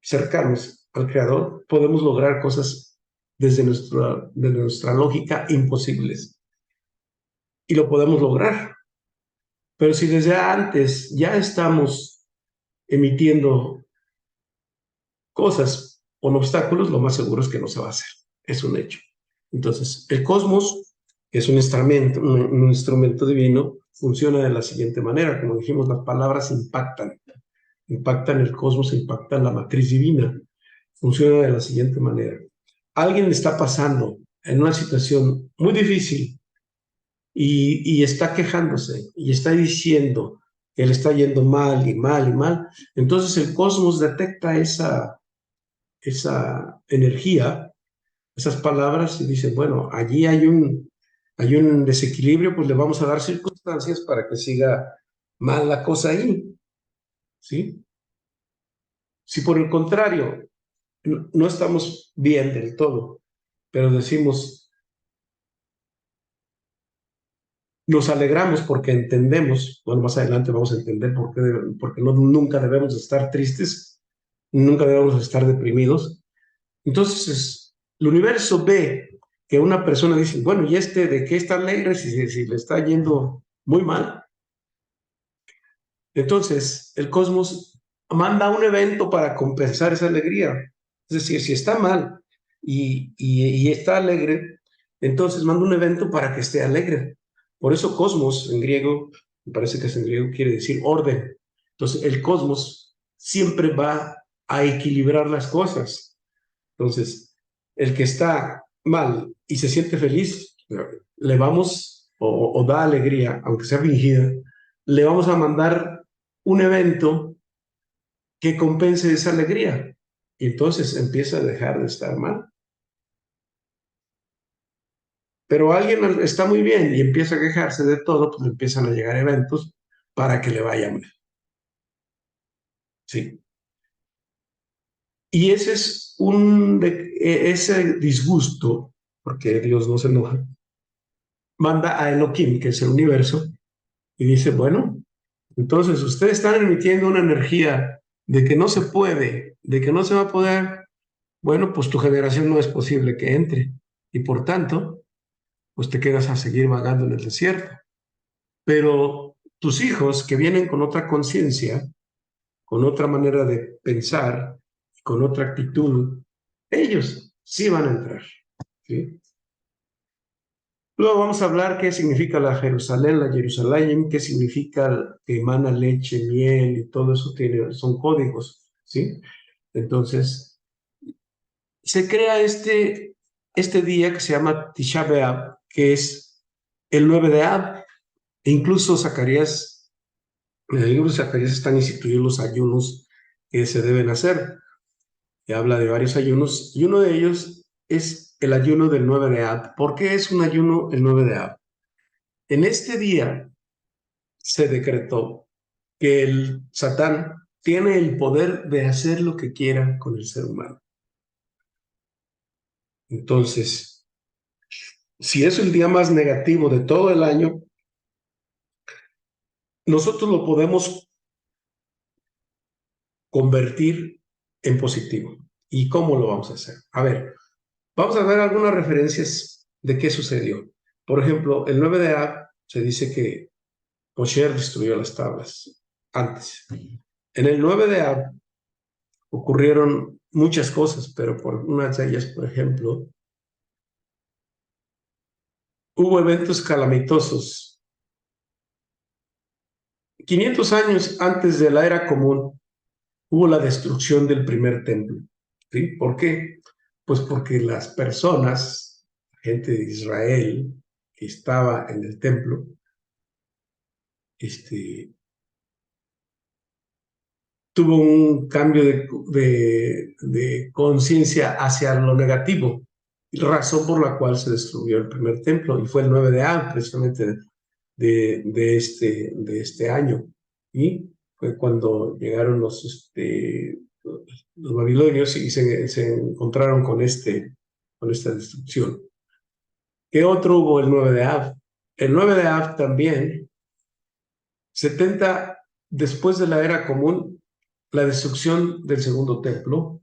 cercanos al Creador, podemos lograr cosas desde nuestra lógica imposibles y lo podemos lograr. Pero si desde antes ya estamos emitiendo cosas con obstáculos, lo más seguro es que no se va a hacer. Es un hecho. Entonces, el cosmos, que es un instrumento divino, funciona de la siguiente manera. Como dijimos, las palabras impactan. Impactan el cosmos, impactan la matriz divina. Funciona de la siguiente manera. Alguien está pasando en una situación muy difícil y está quejándose y está diciendo que le está yendo mal y mal y mal, entonces el cosmos detecta esa energía, esas palabras y dice, bueno, allí hay un desequilibrio, pues le vamos a dar circunstancias para que siga mal la cosa ahí, ¿sí? Si por el contrario no estamos bien del todo, pero decimos, nos alegramos porque entendemos, bueno, más adelante vamos a entender porque no, nunca debemos estar tristes, nunca debemos estar deprimidos. Entonces, el universo ve que una persona dice, bueno, ¿y de qué está alegre si le está yendo muy mal? Entonces, el cosmos manda un evento para compensar esa alegría. Es decir, si está mal y está alegre, entonces manda un evento para que esté alegre. Por eso cosmos en griego, me parece que es en griego, quiere decir orden. Entonces, el cosmos siempre va a equilibrar las cosas. Entonces, el que está mal y se siente feliz, le vamos, o da alegría, aunque sea fingida, le vamos a mandar un evento que compense esa alegría. Y entonces empieza a dejar de estar mal. Pero alguien está muy bien y empieza a quejarse de todo, pues le empiezan a llegar eventos para que le vaya mal. Sí. Y ese es ese disgusto, porque Dios no se enoja, manda a Elohim, que es el universo, y dice, bueno, entonces ustedes están emitiendo una energía de que no se puede, de que no se va a poder, bueno, pues tu generación no es posible que entre y por tanto, pues te quedas a seguir vagando en el desierto. Pero tus hijos que vienen con otra conciencia, con otra manera de pensar, con otra actitud, ellos sí van a entrar, ¿sí? Luego vamos a hablar qué significa la Jerusalén, qué significa que emana leche, miel y todo eso son códigos, ¿sí? Entonces, se crea este día que se llama Tisha B'Av, que es el 9 de Ab, e incluso Zacarías, en el libro de Zacarías están instituidos los ayunos que se deben hacer, que habla de varios ayunos, y uno de ellos es el ayuno del 9 de Ab. ¿Por qué es un ayuno el 9 de Ab? En este día se decretó que el Satán tiene el poder de hacer lo que quiera con el ser humano. Entonces, si es el día más negativo de todo el año, nosotros lo podemos convertir en positivo. ¿Y cómo lo vamos a hacer? A ver, vamos a ver algunas referencias de qué sucedió. Por ejemplo, el 9 de Ab se dice que Moshe destruyó las tablas antes. En el 9 de Ab ocurrieron muchas cosas, pero por unas de ellas, por ejemplo, hubo eventos calamitosos. 500 años antes de la era común, hubo la destrucción del primer templo. ¿Sí? ¿Por qué? Pues porque las personas, gente de Israel que estaba en el templo, tuvo un cambio de conciencia hacia lo negativo, razón por la cual se destruyó el primer templo, y fue el 9 de Av, precisamente de este año. Y fue cuando llegaron los babilonios y se encontraron con esta destrucción. ¿Qué otro hubo el 9 de Av? El 9 de Av también, 70 después de la era común, la destrucción del segundo templo,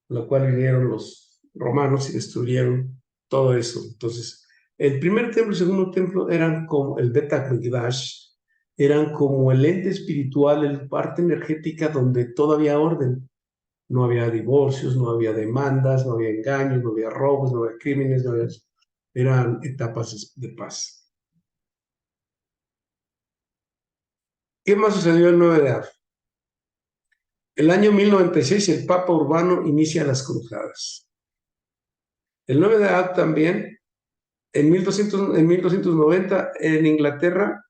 la cual vinieron los romanos y destruyeron todo eso. Entonces, el primer templo y el segundo templo eran como el Bet HaMikdash, eran como el ente espiritual, el parte energética donde todo había orden. No había divorcios, no había demandas, no había engaños, no había robos, no había crímenes, no había... eran etapas de paz. ¿Qué más sucedió el 9 de Av? El año 1096 el Papa Urbano inicia las cruzadas. El 9 de Av también, en 1290, en Inglaterra,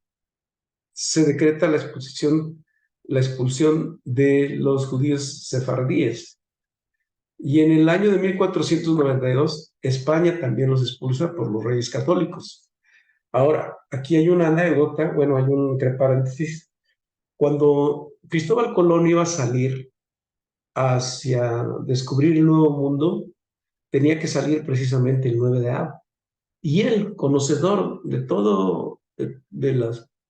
se decreta la expulsión de los judíos sefardíes. Y en el año de 1492, España también los expulsa por los reyes católicos. Ahora, aquí hay una anécdota, bueno, hay un entre paréntesis. Cuando Cristóbal Colón iba a salir hacia descubrir el Nuevo Mundo, tenía que salir precisamente el 9 de Av. Y él, conocedor de todo,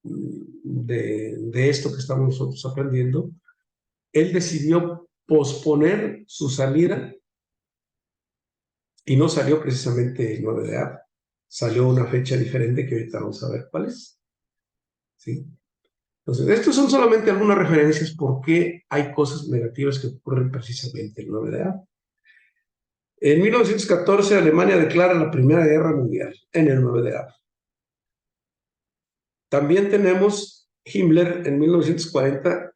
de esto que estamos nosotros aprendiendo, él decidió posponer su salida y no salió precisamente el 9 de Av. Salió una fecha diferente que ahorita vamos a ver cuál es. ¿Sí? Entonces, estos son solamente algunas referencias por qué hay cosas negativas que ocurren precisamente el 9 de Av. En 1914, Alemania declara la Primera Guerra Mundial en el 9 de Av. También tenemos Himmler en 1940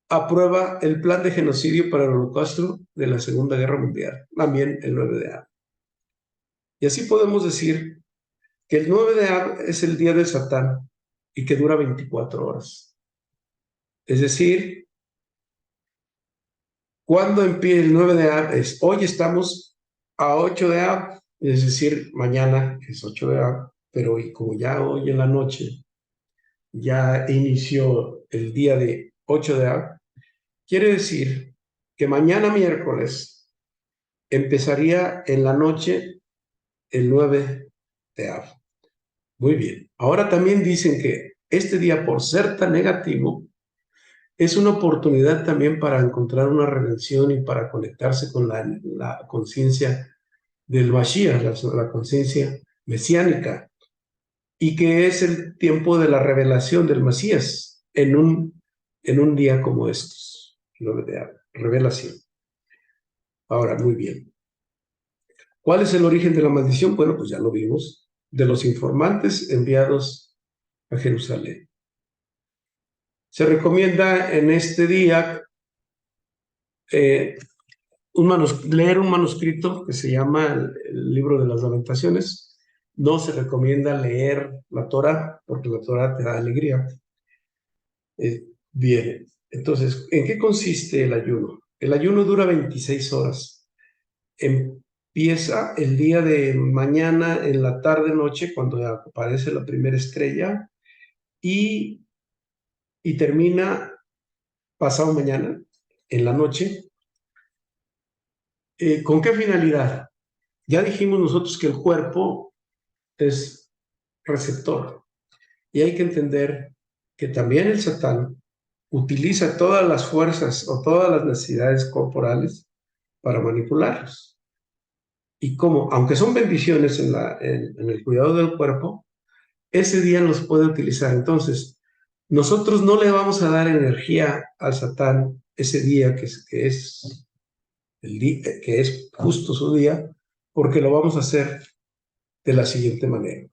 aprueba el plan de genocidio para el holocausto de la Segunda Guerra Mundial, también el 9 de Av. Y así podemos decir que el 9 de Av es el día del Satán y que dura 24 horas. Es decir, cuando empieza el 9 de Av es hoy estamos a 8 de Av, es decir, mañana es 8 de Av, pero como ya hoy en la noche ya inició el día de 8 de Av, quiere decir que mañana miércoles empezaría en la noche el 9 de Av. Muy bien. Ahora también dicen que este día, por ser tan negativo, es una oportunidad también para encontrar una redención y para conectarse con la conciencia del Mashiach, la conciencia mesiánica, y que es el tiempo de la revelación del Mesías en un día como estos, 9 de Av, revelación. Ahora, muy bien. ¿Cuál es el origen de la maldición? Bueno, pues ya lo vimos, de los informantes enviados a Jerusalén. Se recomienda en este día leer un manuscrito que se llama el Libro de las Lamentaciones. No se recomienda leer la Torá, porque la Torá te da alegría. Bien, entonces, ¿en qué consiste el ayuno? El ayuno dura 26 horas. Empieza el día de mañana, en la tarde-noche, cuando aparece la primera estrella, y, y termina pasado mañana, en la noche. ¿Con qué finalidad? Ya dijimos nosotros que el cuerpo es receptor y hay que entender que también el Satán utiliza todas las fuerzas o todas las necesidades corporales para manipularlos. Y como, aunque son bendiciones en el cuidado del cuerpo, ese día los puede utilizar. Entonces, nosotros no le vamos a dar energía al Satán ese día que es justo su día, porque lo vamos a hacer de la siguiente manera.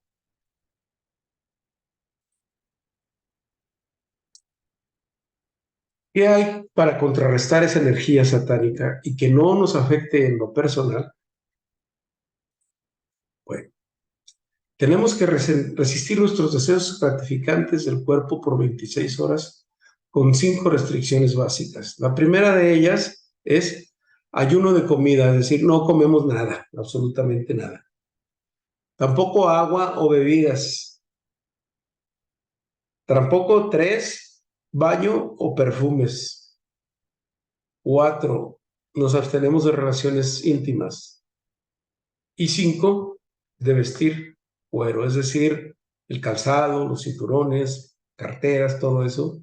¿Qué hay para contrarrestar esa energía satánica y que no nos afecte en lo personal? Bueno, tenemos que resistir nuestros deseos gratificantes del cuerpo por 26 horas con 5 restricciones básicas. La primera de ellas es ayuno de comida, es decir, no comemos nada, absolutamente nada. Tampoco agua o bebidas. Tampoco 3, baño o perfumes. 4, nos abstenemos de relaciones íntimas. Y 5, de vestir cuero, es decir, el calzado, los cinturones, carteras, todo eso.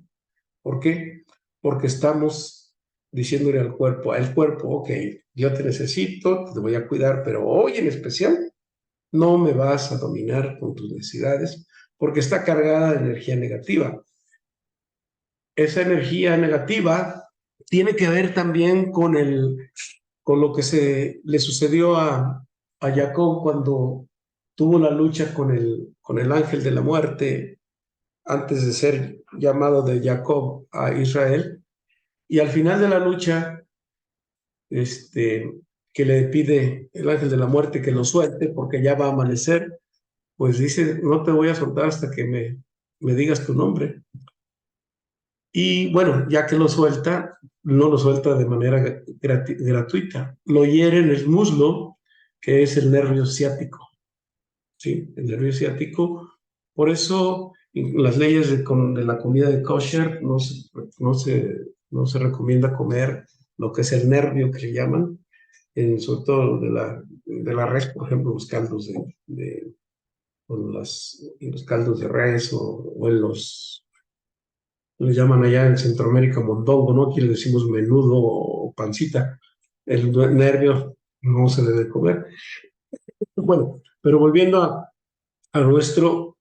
¿Por qué? Porque estamos diciéndole al cuerpo, ok, yo te necesito, te voy a cuidar, pero hoy en especial no me vas a dominar con tus necesidades porque está cargada de energía negativa. Esa energía negativa tiene que ver también con lo que le sucedió a Jacob cuando tuvo la lucha con el ángel de la muerte antes de ser llamado de Jacob a Israel. Y al final de la lucha, que le pide el ángel de la muerte que lo suelte porque ya va a amanecer, pues dice, no te voy a soltar hasta que me digas tu nombre. Y bueno, ya que lo suelta, no lo suelta de manera gratuita. Lo hiere en el muslo, que es el nervio ciático. ¿Sí? El nervio ciático. Por eso las leyes de la comida de kosher no se, no se recomienda comer lo que es el nervio que le llaman, sobre todo de la res, por ejemplo, los caldos los caldos de res o en le llaman allá en Centroamérica mondongo, ¿no? Aquí le decimos menudo o pancita. El nervio no se debe comer. Bueno, pero volviendo a nuestro,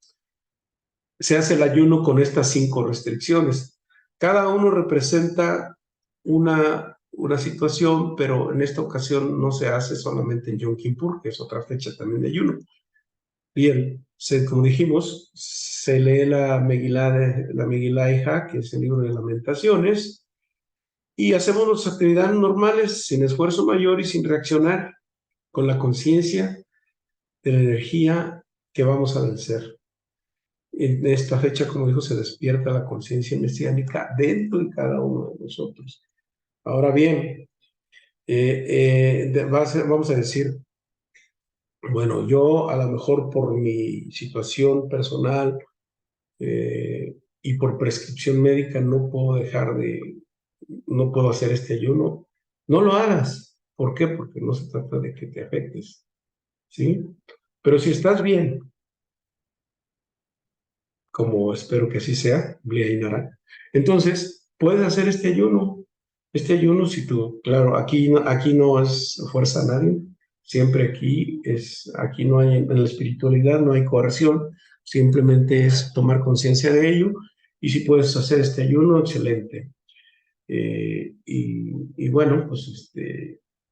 se hace el ayuno con estas 5 restricciones. Cada uno representa una situación, pero en esta ocasión no se hace solamente en Yom Kippur, que es otra fecha también de ayuno. Bien, como dijimos, se lee la Megilá, que es el libro de Lamentaciones, y hacemos nuestras actividades normales sin esfuerzo mayor y sin reaccionar, con la conciencia de la energía que vamos a vencer. En esta fecha, como dijo, se despierta la conciencia mesiánica dentro de cada uno de nosotros. Ahora bien, vamos a decir, bueno, yo a lo mejor por mi situación personal y por prescripción médica no puedo hacer este ayuno. No lo hagas. ¿Por qué? Porque no se trata de que te afectes, ¿sí? Pero si estás bien, como espero que así sea, entonces puedes hacer este ayuno. Este ayuno, si tú, claro, aquí no es fuerza a nadie, siempre aquí no hay, en la espiritualidad no hay coerción, simplemente es tomar conciencia de ello, y si puedes hacer este ayuno, excelente. Y bueno, pues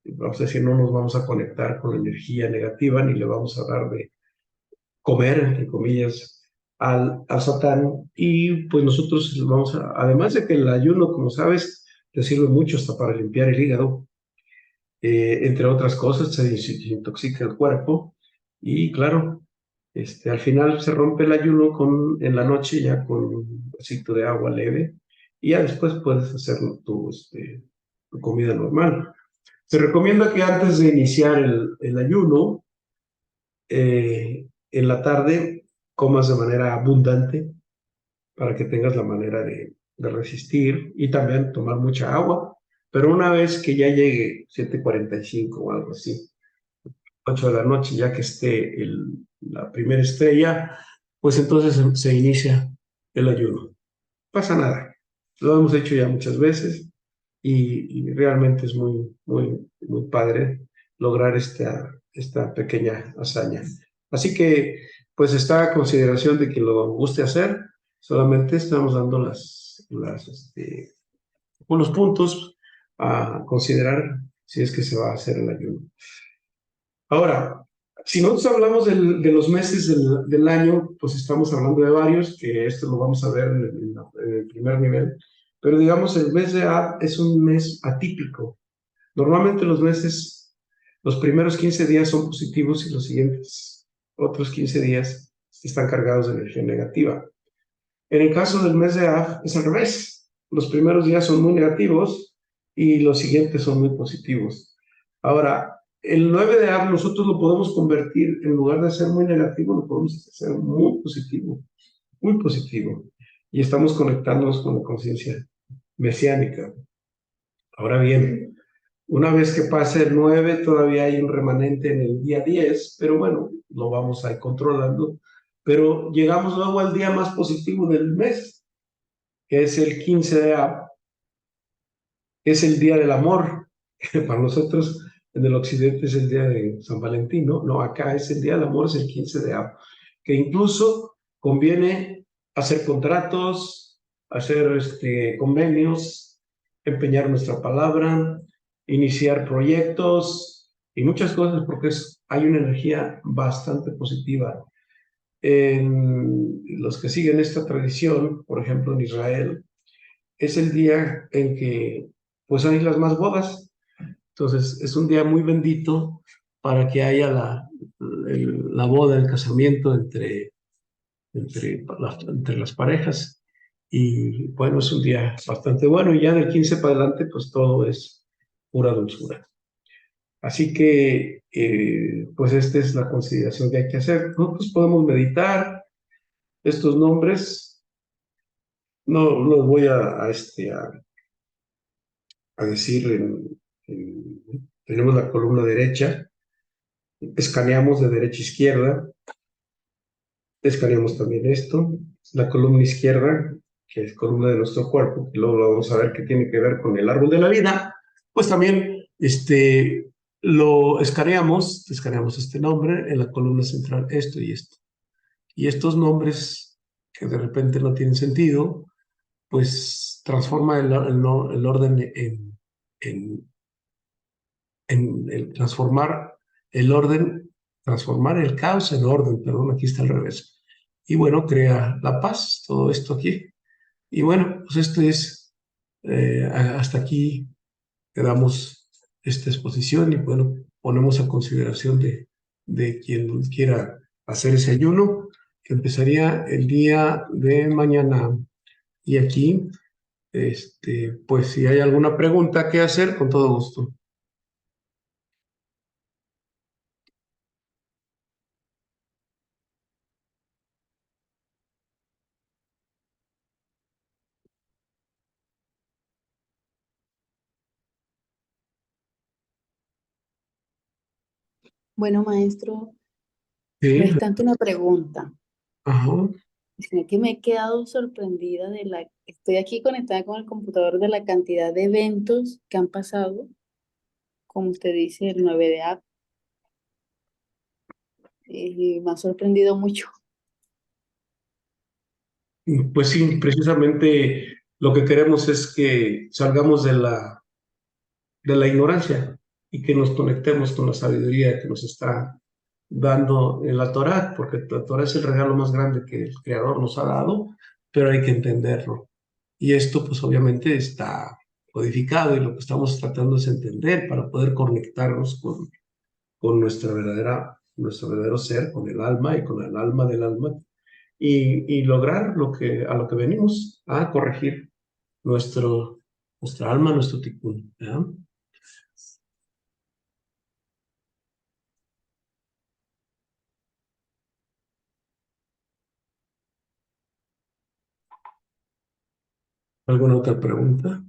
vamos a decir, no nos vamos a conectar con la energía negativa, ni le vamos a dar de comer, entre comillas, al Satán. Y pues nosotros además de que el ayuno, como sabes, te sirve mucho hasta para limpiar el hígado, entre otras cosas, se desintoxica el cuerpo. Y claro, al final se rompe el ayuno en la noche ya con un vasito de agua leve, y ya después puedes hacer tu comida normal. Se recomienda que antes de iniciar el ayuno, en la tarde, comas de manera abundante para que tengas la manera de resistir, y también tomar mucha agua. Pero una vez que ya llegue 7:45 o algo así, 8 de la noche, ya que esté la primera estrella, pues entonces se inicia el ayuno. No pasa nada. Lo hemos hecho ya muchas veces y realmente es muy, muy, muy padre lograr esta pequeña hazaña. Así que, pues está a consideración de que lo guste hacer, solamente estamos dando unos puntos a considerar si es que se va a hacer el ayuno. Ahora, si nosotros hablamos de los meses del año, pues estamos hablando de varios, que esto lo vamos a ver en el primer nivel, pero digamos el mes de Ab es un mes atípico. Normalmente los meses, los primeros 15 días son positivos y los siguientes otros 15 días están cargados de energía negativa. En el caso del mes de Av es al revés. Los primeros días son muy negativos y los siguientes son muy positivos. Ahora, el 9 de Av nosotros lo podemos convertir, en lugar de ser muy negativo, lo podemos hacer muy positivo, muy positivo. Y estamos conectándonos con la conciencia mesiánica. Ahora bien, una vez que pase el 9, todavía hay un remanente en el día 10, pero bueno, lo vamos a ir controlando. Pero llegamos luego al día más positivo del mes, que es el 15 de Ab, es el día del amor. Para nosotros en el occidente es el día de San Valentín, ¿no? No, acá es el día del amor, es el 15 de Ab, que incluso conviene hacer contratos, hacer convenios, empeñar nuestra palabra, iniciar proyectos y muchas cosas porque hay una energía bastante positiva. En los que siguen esta tradición, por ejemplo en Israel, es el día en que pues hay las más bodas. Entonces es un día muy bendito para que haya la boda, el casamiento entre las parejas. Y bueno, es un día bastante bueno y ya del 15 para adelante pues todo es pura dulzura. Así que pues esta es la consideración que hay que hacer. Nosotros podemos meditar estos nombres. No los voy a decir tenemos la columna derecha, escaneamos de derecha a izquierda, escaneamos también esto, la columna izquierda, que es columna de nuestro cuerpo, que luego lo vamos a ver que tiene que ver con el árbol de la vida, pues también lo escaneamos este nombre en la columna central, esto y esto. Y estos nombres que de repente no tienen sentido, pues transforma el orden en transformar el orden, transformar el caos en orden, perdón, aquí está al revés. Y bueno, crea la paz, todo esto aquí. Y bueno, pues esto es, hasta aquí quedamos esta exposición y bueno, ponemos a consideración de quien quiera hacer ese ayuno, que empezaría el día de mañana. Y aquí, pues si hay alguna pregunta que hacer, con todo gusto. Bueno, maestro, no Sí, es tanto una pregunta, ajá. sino que me he quedado sorprendida estoy aquí conectada con el computador de la cantidad de eventos que han pasado, como usted dice, el 9 de abril, y me ha sorprendido mucho. Pues sí, precisamente lo que queremos es que salgamos de la ignorancia y que nos conectemos con la sabiduría que nos está dando en la Torá, porque la Torá es el regalo más grande que el Creador nos ha dado, pero hay que entenderlo. Y esto pues obviamente está codificado y lo que estamos tratando es entender para poder conectarnos con nuestro verdadero ser, con el alma y con el alma del alma y lograr a lo que venimos a corregir nuestra alma, nuestro tikkun. ¿Ya? ¿Alguna otra pregunta?